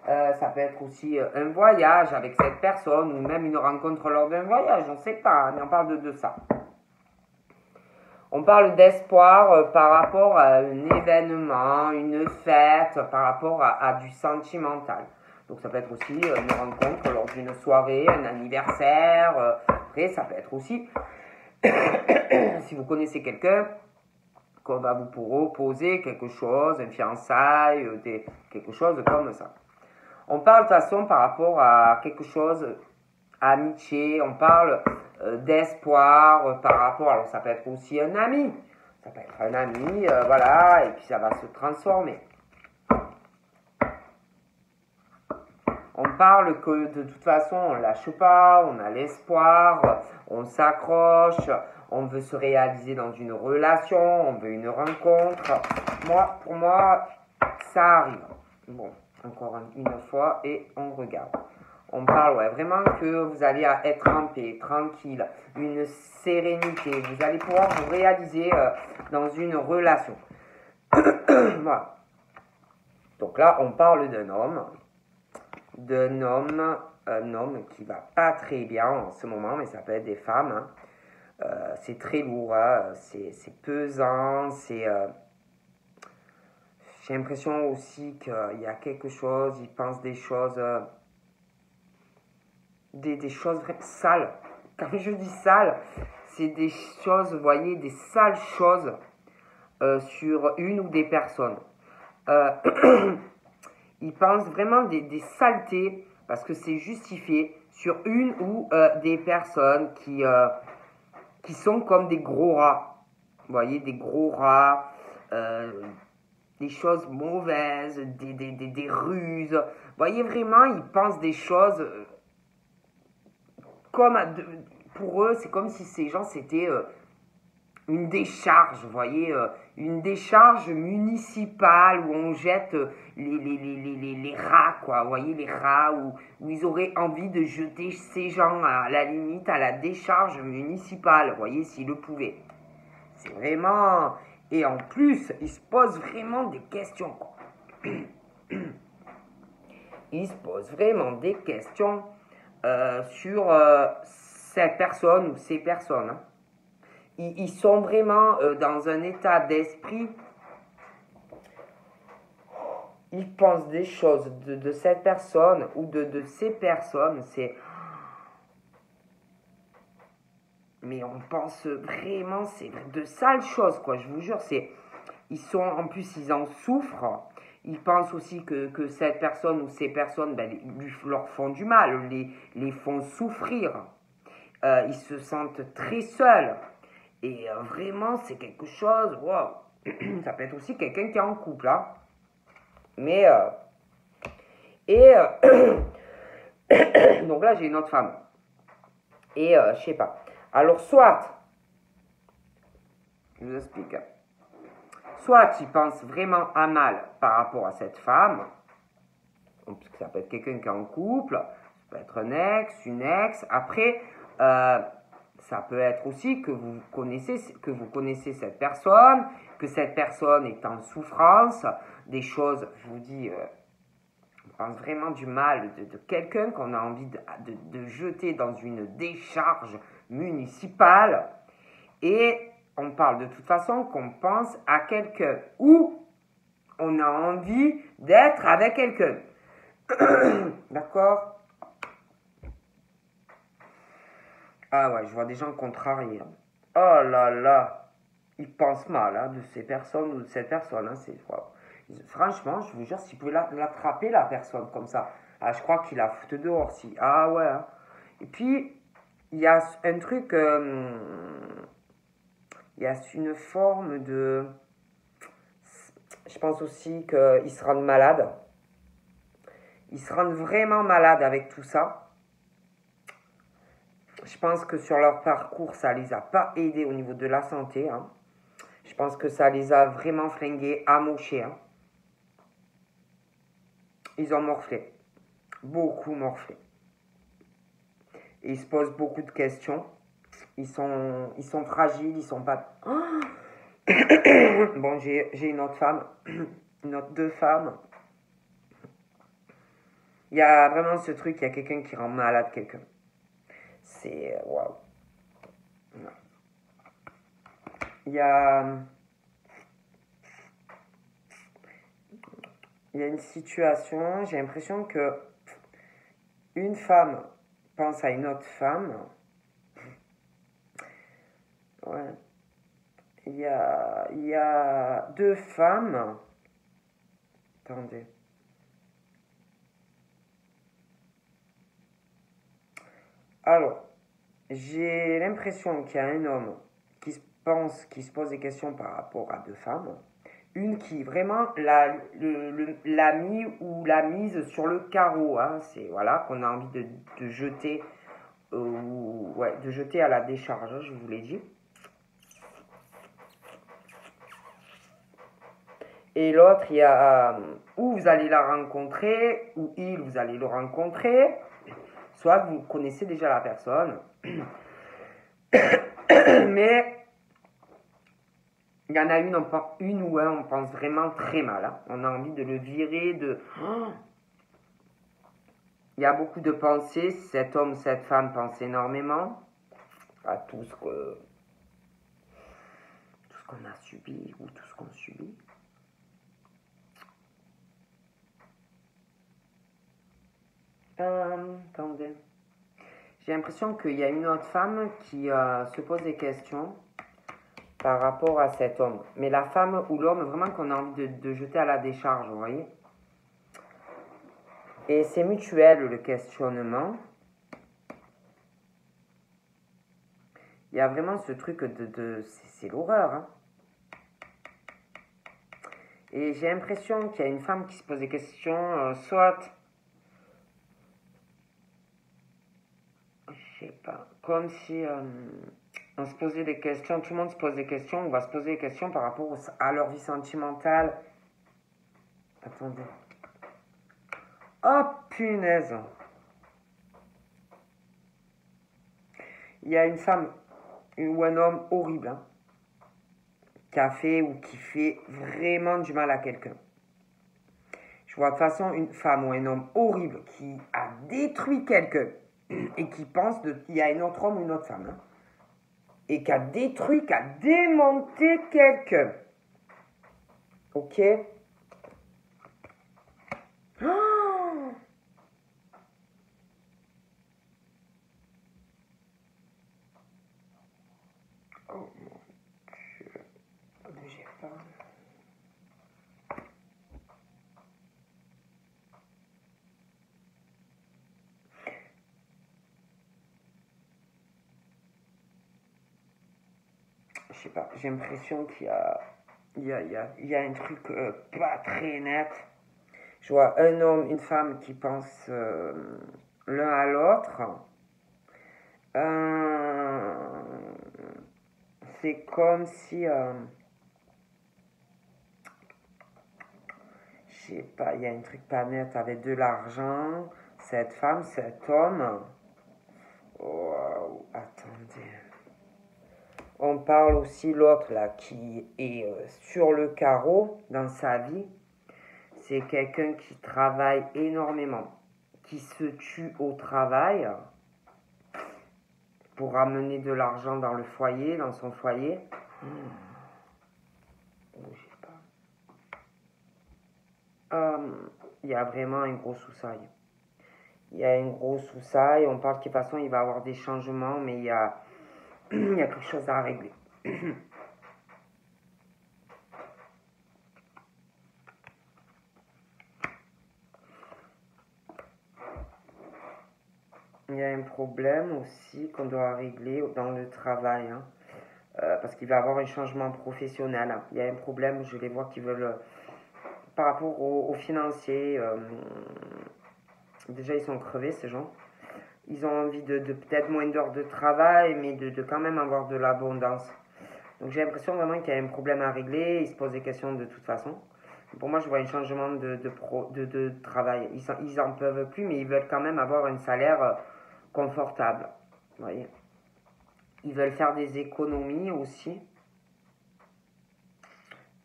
Ça peut être aussi un voyage avec cette personne ou même une rencontre lors d'un voyage, on ne sait pas, mais on parle de ça. On parle d'espoir par rapport à un événement, une fête, par rapport à du sentimental. Donc ça peut être aussi une rencontre lors d'une soirée, un anniversaire. Après, ça peut être aussi, si vous connaissez quelqu'un, qu'on va vous proposer quelque chose, un fiançailles, quelque chose comme ça. On parle de toute façon par rapport à quelque chose, amitié, on parle d'espoir par rapport, alors ça peut être aussi un ami, ça peut être un ami, voilà, et puis ça va se transformer. On parle que de toute façon on ne lâche pas, on a l'espoir, on s'accroche, on veut se réaliser dans une relation, on veut une rencontre. Pour moi, ça arrive. Bon, encore une fois et on regarde. On parle vraiment que vous allez être en paix, tranquille, une sérénité. Vous allez pouvoir vous réaliser dans une relation. Voilà. Donc là, on parle d'un homme qui va pas très bien en ce moment, mais ça peut être des femmes. Hein. C'est très lourd, hein. C'est pesant, j'ai l'impression aussi qu'il y a quelque chose, il pense des choses... des choses vraiment sales. Quand je dis sales, c'est des choses, vous voyez, des sales choses sur une ou des personnes. Ils pensent vraiment des saletés, parce que c'est justifié, sur une ou des personnes qui sont comme des gros rats. Vous voyez, des gros rats, des choses mauvaises, des ruses. Vous voyez, vraiment, ils pensent des choses... pour eux, c'est comme si ces gens, c'était une décharge, vous voyez, une décharge municipale où on jette les rats, quoi, vous voyez, les rats, où ils auraient envie de jeter ces gens à la limite à la décharge municipale, vous voyez, s'ils le pouvaient. C'est vraiment... Et en plus, ils se posent vraiment des questions, quoi. Ils se posent vraiment des questions sur cette personne ou ces personnes. Hein. Ils sont vraiment dans un état d'esprit. Ils pensent des choses de cette personne ou de ces personnes. Mais on pense vraiment, c'est de sales choses, quoi. Je vous jure, en plus, ils en souffrent. Ils pensent aussi que cette personne ou ces personnes leur font du mal, les font souffrir. Ils se sentent très seuls. Et vraiment, c'est quelque chose... Wow. Ça peut être aussi quelqu'un qui est en couple. Hein. Mais... donc là, j'ai une autre femme. Et je sais pas. Alors, soit... Je vous explique. Soit ils pensent vraiment à mal par rapport à cette femme, puisque ça peut être quelqu'un qui est en couple, ça peut être un ex, une ex. Après, Ça peut être aussi que vous connaissez cette personne, que cette personne est en souffrance, des choses, je vous dis, on pense vraiment du mal de quelqu'un qu'on a envie de jeter dans une décharge municipale. Et on parle de toute façon qu'on pense à quelqu'un ou on a envie d'être avec quelqu'un. D'accord? Ah ouais, je vois des gens contrariés. Oh là là, ils pensent mal hein, de ces personnes ou de cette personne. Hein, franchement, je vous jure, si vous pouvez l'attraper, la personne comme ça, ah, je crois qu'il la fout dehors. Si. Ah ouais. Hein. Et puis, il y a un truc, il y a une forme de... Je pense aussi qu'ils se rendent malades. Ils se rendent vraiment malades avec tout ça. Je pense que sur leur parcours, ça les a pas aidés au niveau de la santé. Hein. Je pense que ça les a vraiment flingués, amochés. Hein. Ils ont morflé. Beaucoup morflé. Et ils se posent beaucoup de questions. Ils sont fragiles, ils sont pas... Oh bon, j'ai une autre femme. Deux femmes. Il y a vraiment ce truc, il y a quelqu'un qui rend malade quelqu'un. C'est... Waouh. Il y a une situation, j'ai l'impression que une femme pense à une autre femme. Ouais. Il y a deux femmes. Attendez. Alors, j'ai l'impression qu'il y a un homme qui se pose des questions par rapport à deux femmes. Une qui vraiment l'a mis ou l'a mise sur le carreau. Hein. C'est voilà qu'on a envie de jeter, de jeter à la décharge, hein, je vous l'ai dit. Et l'autre, il y a où vous allez la rencontrer, ou vous allez le rencontrer. Soit vous connaissez déjà la personne, mais il y en a une ou un, on pense vraiment très mal. Hein. On a envie de le virer, Il y a beaucoup de pensées. Cet homme, cette femme pense énormément à tout ce qu'on a subi ou tout ce qu'on subit. Attendez. J'ai l'impression qu'il y a une autre femme qui se pose des questions par rapport à cet homme. Mais la femme ou l'homme, vraiment qu'on a envie de jeter à la décharge, vous voyez. Et c'est mutuel, le questionnement. Il y a vraiment ce truc c'est l'horreur. Hein. Et j'ai l'impression qu'il y a une femme qui se pose des questions, soit... Je sais pas, comme si on se posait des questions, tout le monde se pose des questions, on va se poser des questions par rapport à leur vie sentimentale. Attendez. Oh punaise! Il y a une femme ou un homme horrible hein, qui a fait ou qui fait vraiment du mal à quelqu'un. Je vois de toute façon une femme ou un homme horrible qui a détruit quelqu'un et qui pense qu'il y a un autre homme ou une autre femme. Hein, et qui a détruit, qui a démonté quelqu'un. Ok? Oh, oh mon Dieu. Bougez pas. Je sais pas, j'ai l'impression qu'il y a un truc pas très net. Je vois un homme, une femme qui pensent l'un à l'autre. C'est comme si, je sais pas, il y a un truc pas net avec de l'argent. Cette femme, cet homme. Wow, attendez. On parle aussi l'autre là qui est sur le carreau dans sa vie. C'est quelqu'un qui travaille énormément, qui se tue au travail pour ramener de l'argent dans le foyer, dans son foyer. Bougez pas. Il y a vraiment un gros souci. Il y a un gros souci. On parle que de toute façon il va y avoir des changements, mais il y a quelque chose à régler. Il y a un problème aussi qu'on doit régler dans le travail, hein, parce qu'il va y avoir un changement professionnel. Hein. Il y a un problème, je les vois qui veulent, par rapport aux financiers, déjà ils sont crevés ces gens. Ils ont envie de peut-être moins d'heures de travail, mais de quand même avoir de l'abondance. Donc j'ai l'impression vraiment qu'il y a un problème à régler, ils se posent des questions de toute façon. Pour moi, je vois un changement de travail. Ils en peuvent plus, mais ils veulent quand même avoir un salaire confortable. Vous voyez. Ils veulent faire des économies aussi.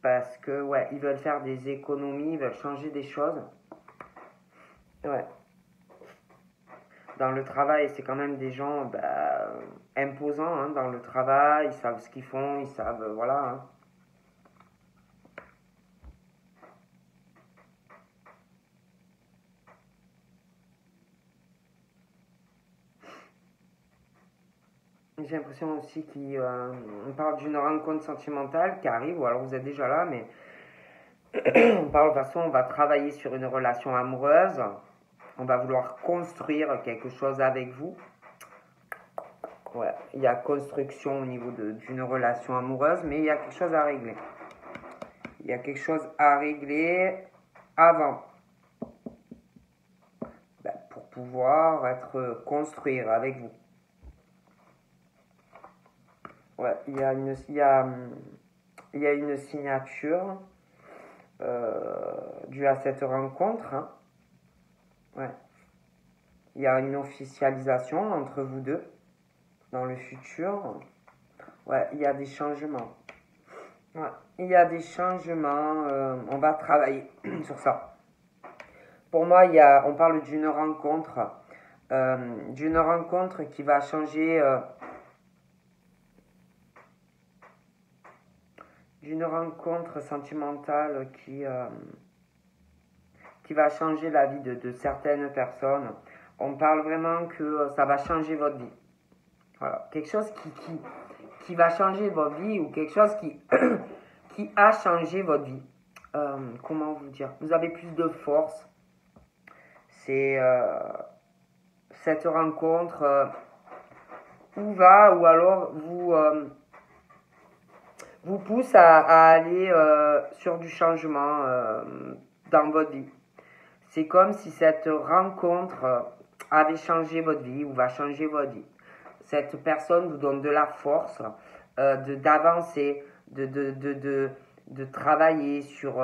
Parce que, ouais, ils veulent faire des économies, ils veulent changer des choses. Ouais. Dans le travail, c'est quand même des gens imposants hein, dans le travail. Ils savent ce qu'ils font, ils savent, voilà. Hein. J'ai l'impression aussi qu'on parle d'une rencontre sentimentale qui arrive, ou alors vous êtes déjà là, mais on parle de toute façon, on va travailler sur une relation amoureuse, on va vouloir construire quelque chose avec vous. Ouais, il y a construction au niveau d'une relation amoureuse, mais il y a quelque chose à régler. Il y a quelque chose à régler avant. Pour pouvoir construire avec vous. Ouais, il y a une signature due à cette rencontre. Hein. Ouais. Il y a une officialisation entre vous deux dans le futur. Ouais, il y a des changements. Ouais, il y a des changements. On va travailler sur ça. Pour moi, on parle d'une rencontre qui va changer. D'une rencontre sentimentale qui va changer la vie de certaines personnes. On parle vraiment que ça va changer votre vie. Voilà. Quelque chose qui va changer votre vie ou quelque chose qui a changé votre vie. Comment vous dire? Vous avez plus de force. C'est cette rencontre ou alors vous pousse à aller sur du changement dans votre vie. C'est comme si cette rencontre avait changé votre vie ou va changer votre vie. Cette personne vous donne de la force d'avancer, de travailler sur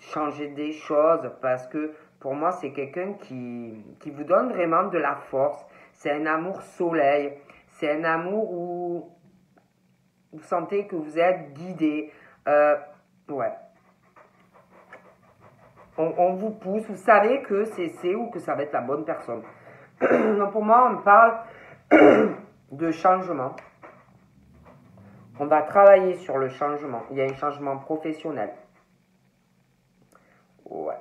changer des choses parce que pour moi c'est quelqu'un qui vous donne vraiment de la force. C'est un amour soleil, c'est un amour où vous sentez que vous êtes guidé. Ouais. On vous pousse, vous savez que c'est ou que ça va être la bonne personne. Donc pour moi, on parle de changement. On va travailler sur le changement. Il y a un changement professionnel. Ouais.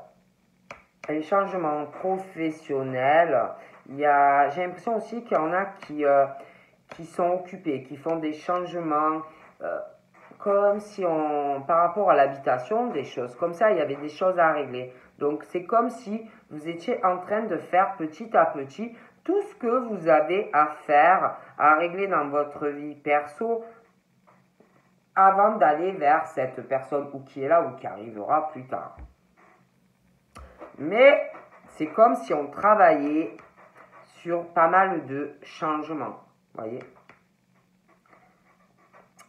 Un changement professionnel. J'ai l'impression aussi qu'il y en a qui sont occupés, qui font des changements comme si par rapport à l'habitation, des choses comme ça, il y avait des choses à régler. Donc c'est comme si vous étiez en train de faire petit à petit tout ce que vous avez à faire, à régler dans votre vie perso avant d'aller vers cette personne ou qui est là ou qui arrivera plus tard. Mais c'est comme si on travaillait sur pas mal de changements, voyez.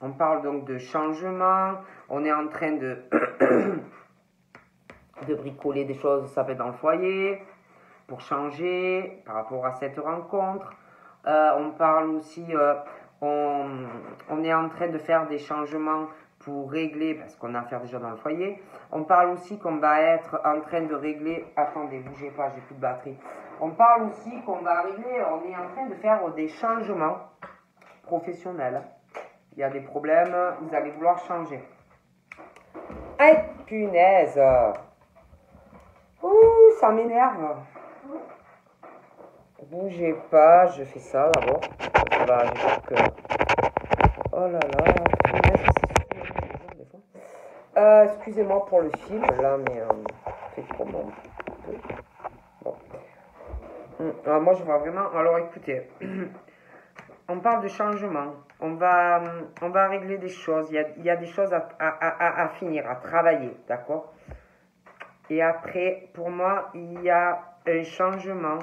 On parle donc de changement, on est en train de bricoler des choses, ça fait dans le foyer, pour changer par rapport à cette rencontre. On parle aussi, on est en train de faire des changements pour régler, parce qu'on a affaire déjà dans le foyer. On parle aussi qu'on va être en train de régler, attendez, bougez pas, j'ai plus de batterie. On parle aussi qu'on va régler, on est en train de faire des changements professionnels. Il y a des problèmes, vous allez vouloir changer. Aïe, punaise! Ouh, ça m'énerve. Bougez pas, je fais ça d'abord. Ça va arriver que... Oh là là, punaise, c'est des fois. Excusez-moi pour le fil, là, mais c'est trop bon. Bon. Alors, moi, je vois vraiment... Alors, écoutez, on parle de changement. On va régler des choses. Il y a des choses à finir, à travailler, d'accord? Et après, pour moi, il y a un changement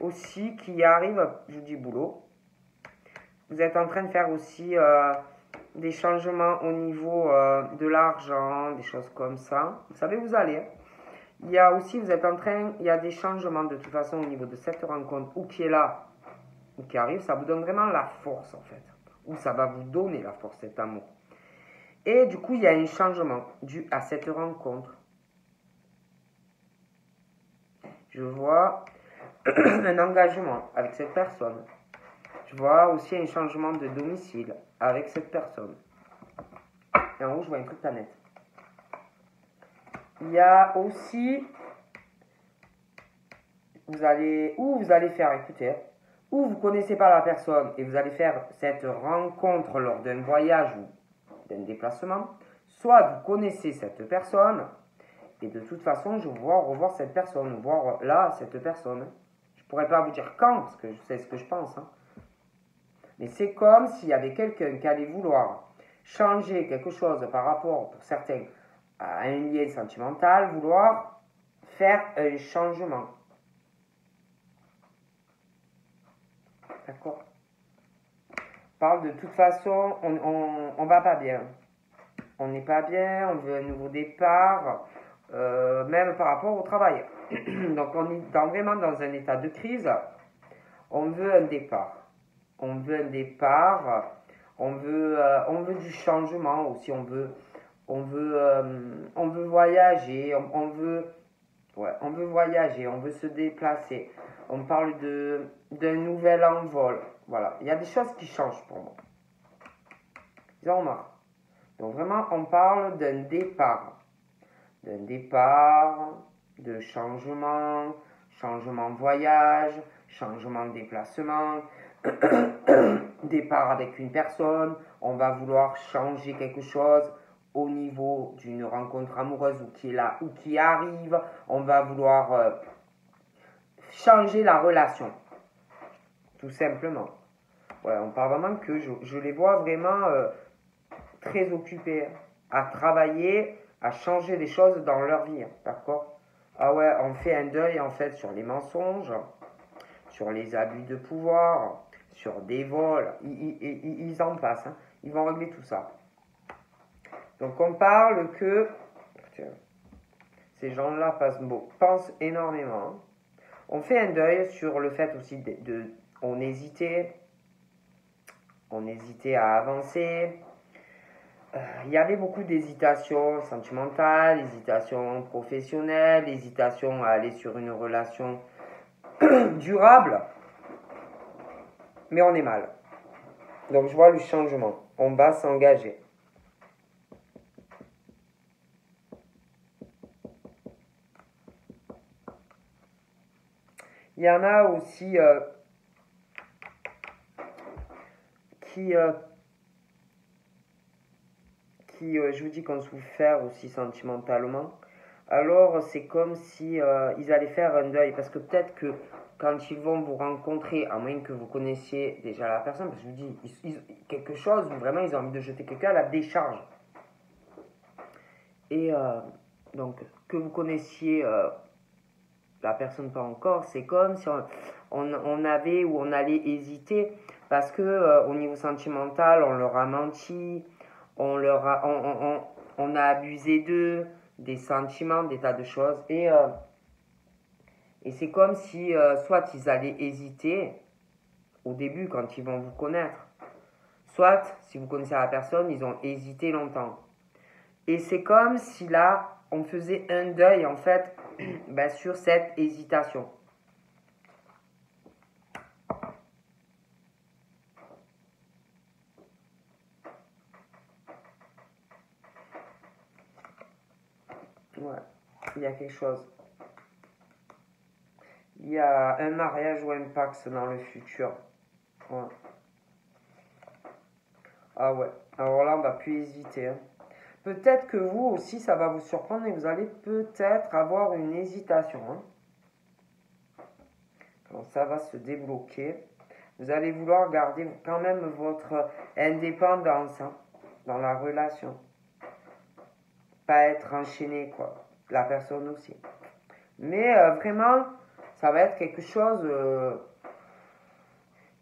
aussi qui arrive, je vous dis boulot. Vous êtes en train de faire aussi des changements au niveau de l'argent, des choses comme ça. Vous savez où vous allez. Il y a aussi, il y a des changements de toute façon au niveau de cette rencontre, ou qui est là, ou qui arrive, ça vous donne vraiment la force en fait. Ou ça va vous donner la force, cet amour. Et du coup, il y a un changement dû à cette rencontre. Je vois un engagement avec cette personne. Je vois aussi un changement de domicile avec cette personne. Et en haut, je vois un truc planète. Il y a aussi, vous allez faire, écoutez, ou vous ne connaissez pas la personne et vous allez faire cette rencontre lors d'un voyage ou d'un déplacement, soit vous connaissez cette personne et de toute façon, je vois revoir cette personne, voir là cette personne. Je ne pourrais pas vous dire quand, parce que je sais ce que je pense. Hein. Mais c'est comme s'il y avait quelqu'un qui allait vouloir changer quelque chose par rapport, pour certains, à un lien sentimental, vouloir faire un changement. D'accord? On parle de toute façon, on va pas bien. On n'est pas bien, on veut un nouveau départ, même par rapport au travail. Donc on est vraiment dans un état de crise. On veut un départ. On veut un départ. On veut du changement aussi. On veut voyager. On veut voyager. On veut se déplacer. On parle d'un nouvel envol. Voilà. Il y a des choses qui changent pour moi. Ils en ont marre. Donc vraiment, on parle d'un départ. D'un départ, de changement, changement de voyage, changement de déplacement, départ avec une personne, on va vouloir changer quelque chose au niveau d'une rencontre amoureuse ou qui est là ou qui arrive, on va vouloir changer la relation, tout simplement. Ouais, on parle vraiment que je les vois vraiment très occupés à travailler, à changer des choses dans leur vie, d'accord? Ah ouais, on fait un deuil en fait sur les mensonges, sur les abus de pouvoir, sur des vols, ils en passent, hein. Ils vont régler tout ça. Donc on parle que ces gens-là pensent énormément. On fait un deuil sur le fait aussi on hésitait à avancer. Il y avait beaucoup d'hésitations sentimentales, hésitations professionnelles, hésitations à aller sur une relation durable, mais on est mal. Donc je vois le changement, on va s'engager. Il y en a aussi qui je vous dis, qu'on souffert aussi sentimentalement. Alors c'est comme si ils allaient faire un deuil, parce que peut-être que quand ils vont vous rencontrer, à moins que vous connaissiez déjà la personne, parce que je vous dis, quelque chose où vraiment ils ont envie de jeter quelqu'un à la décharge. Et donc, que vous connaissiez la personne pas encore, c'est comme si on avait ou on allait hésiter, parce que au niveau sentimental, on leur a menti, on a abusé d'eux, des sentiments, des tas de choses. Et c'est comme si soit ils allaient hésiter au début quand ils vont vous connaître. Soit, si vous connaissez la personne, ils ont hésité longtemps. Et c'est comme si là, on faisait un deuil, en fait, sur cette hésitation. Ouais, il y a quelque chose. Il y a un mariage ou un pax dans le futur. Ouais. Ah ouais, alors là, on va plus hésiter. Hein. Peut-être que vous aussi, ça va vous surprendre et vous allez peut-être avoir une hésitation. Hein. Donc ça va se débloquer. Vous allez vouloir garder quand même votre indépendance dans la relation. Pas être enchaîné, quoi. La personne aussi. Mais vraiment, ça va être quelque chose,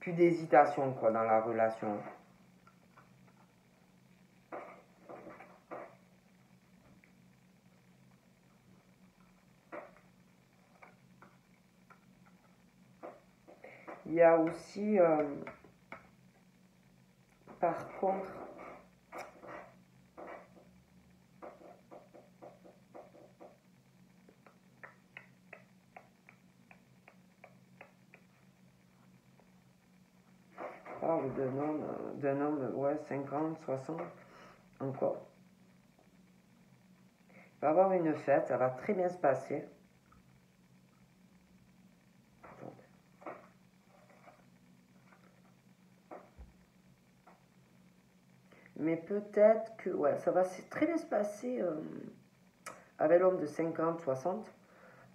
plus d'hésitation, quoi, dans la relation. Il y a aussi, par contre, parle d'un homme, ouais, 50, 60, encore. Il va avoir une fête, ça va très bien se passer. Mais peut-être que, ouais, ça va très bien se passer avec l'homme de 50, 60.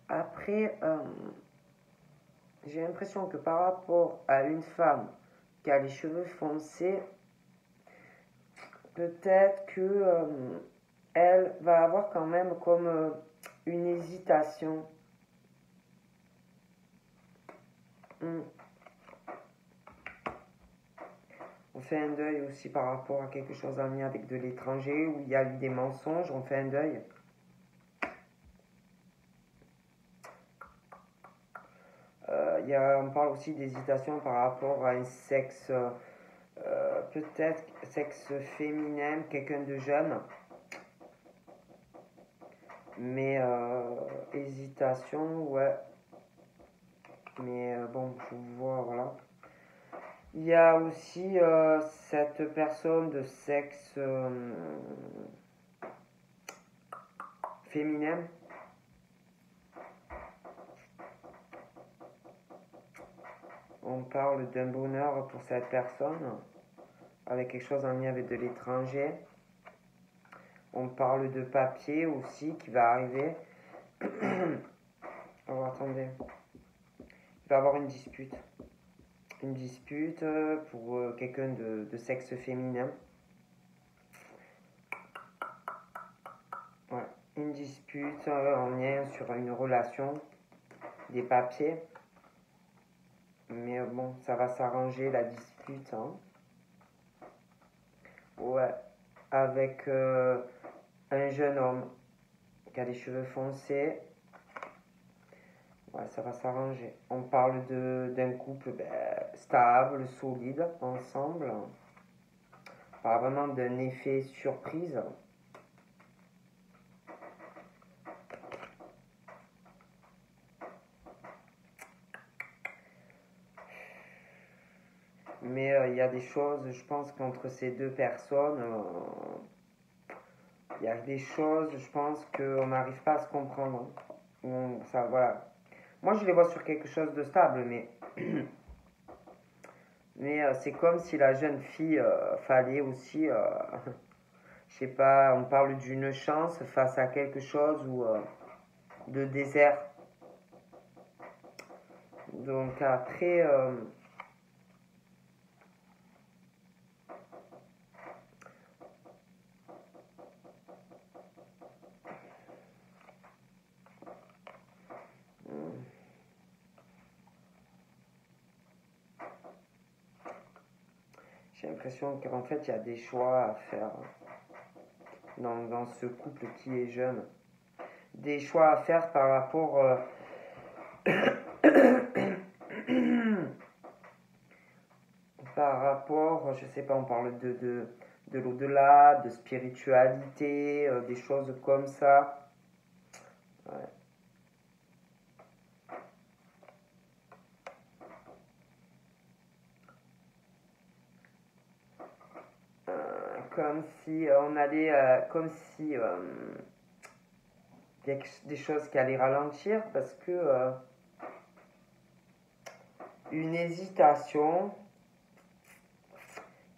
Après, j'ai l'impression que par rapport à une femme qui a les cheveux foncés, peut-être que elle va avoir quand même comme une hésitation. On fait un deuil aussi par rapport à quelque chose en lien avec de l'étranger, où il y a eu des mensonges, on fait un deuil. On parle aussi d'hésitation par rapport à un sexe, peut-être sexe féminin, quelqu'un de jeune. Mais hésitation, ouais. Mais bon, je vois, voilà. Il y a aussi cette personne de sexe féminin. On parle d'un bonheur pour cette personne, avec quelque chose en lien avec de l'étranger. On parle de papier aussi qui va arriver. Alors attendez. Il va y avoir une dispute. Une dispute pour quelqu'un de sexe féminin. Ouais. Une dispute en lien sur une relation, des papiers. Mais bon, ça va s'arranger la dispute. Hein. Ouais. Avec un jeune homme qui a les cheveux foncés. Ouais, ça va s'arranger. On parle d'un couple stable, solide, ensemble. On parle vraiment d'un effet surprise. Mais il y a des choses, je pense qu'entre ces deux personnes, il y a des choses, je pense qu'on n'arrive pas à se comprendre. Ça, voilà. Moi, je les vois sur quelque chose de stable, mais c'est comme si la jeune fille fallait aussi, je sais pas, on parle d'une chance face à quelque chose ou de désert. Donc après, j'ai l'impression qu'en fait, il y a des choix à faire dans ce couple qui est jeune. Des choix à faire par rapport par rapport, je sais pas, on parle de l'au-delà, de spiritualité, des choses comme ça. Ouais. Comme si on allait, comme si il y a des choses qui allaient ralentir parce que une hésitation,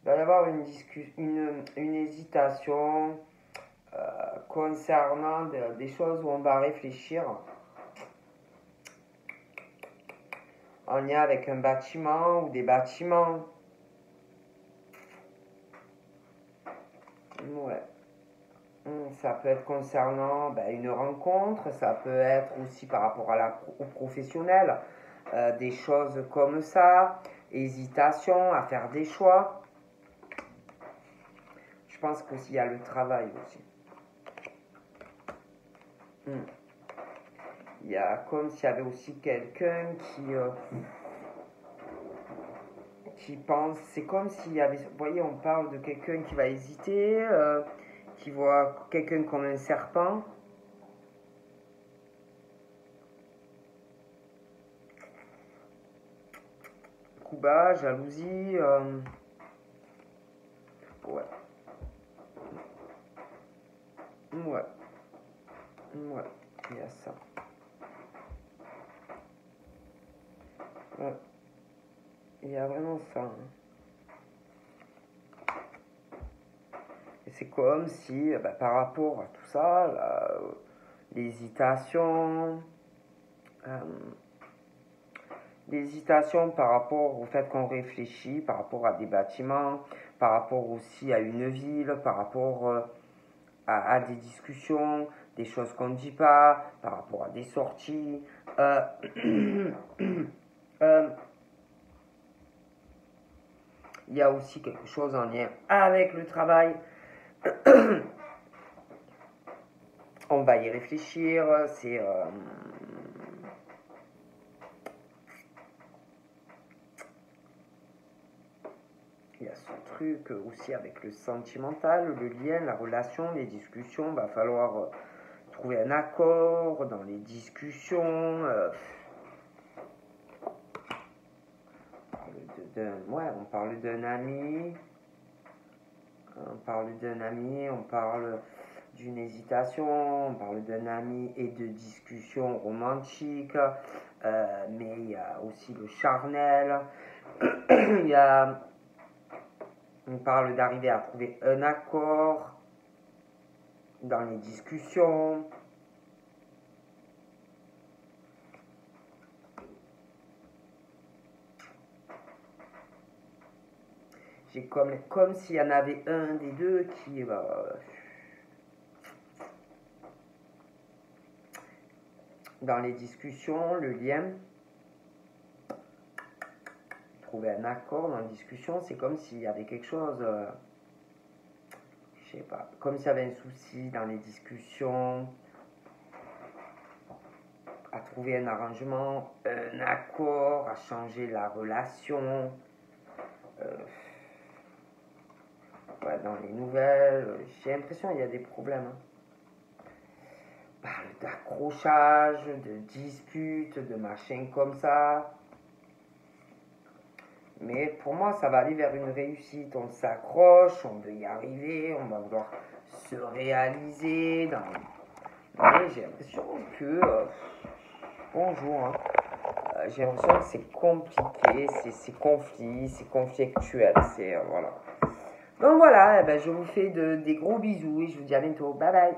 il va y avoir une hésitation concernant des choses où on va réfléchir en lien avec un bâtiment ou des bâtiments. Ouais. Ça peut être concernant une rencontre, ça peut être aussi par rapport au professionnel, des choses comme ça, hésitation à faire des choix. Je pense qu'aussi il y a le travail aussi. Il y a comme s'il y avait aussi quelqu'un qui pense, c'est comme s'il y avait, vous voyez, on parle de quelqu'un qui va hésiter, qui voit quelqu'un comme un serpent. Coup bas, jalousie, ouais. Ouais. Ouais, il y a ça. Ouais. Il y a vraiment ça. Hein. Et c'est comme si, par rapport à tout ça, l'hésitation, l'hésitation par rapport au fait qu'on réfléchit, par rapport à des bâtiments, par rapport aussi à une ville, par rapport à des discussions, des choses qu'on ne dit pas, par rapport à des sorties. Il y a aussi quelque chose en lien avec le travail. On va y réfléchir. C'est il y a ce truc aussi avec le sentimental, le lien, la relation, les discussions. Va falloir trouver un accord dans les discussions. On parle d'un ami. On parle d'un ami, on parle d'une hésitation, on parle d'un ami et de discussions romantiques, mais il y a aussi le charnel. On parle d'arriver à trouver un accord dans les discussions. J'ai comme s'il y en avait un des deux qui dans les discussions, le lien, trouver un accord dans la discussion, c'est comme s'il y avait quelque chose, je sais pas, comme s'il y avait un souci dans les discussions, à trouver un arrangement, un accord, à changer la relation. Dans les nouvelles, j'ai l'impression qu'il y a des problèmes. Hein. On parle d'accrochage, de disputes, de machin comme ça. Mais pour moi, ça va aller vers une réussite. On s'accroche, on veut y arriver, on va vouloir se réaliser. Mais j'ai l'impression que... bonjour. Hein. J'ai l'impression que c'est compliqué, c'est conflictuel. Voilà. Donc voilà, je vous fais des gros bisous et je vous dis à bientôt. Bye bye.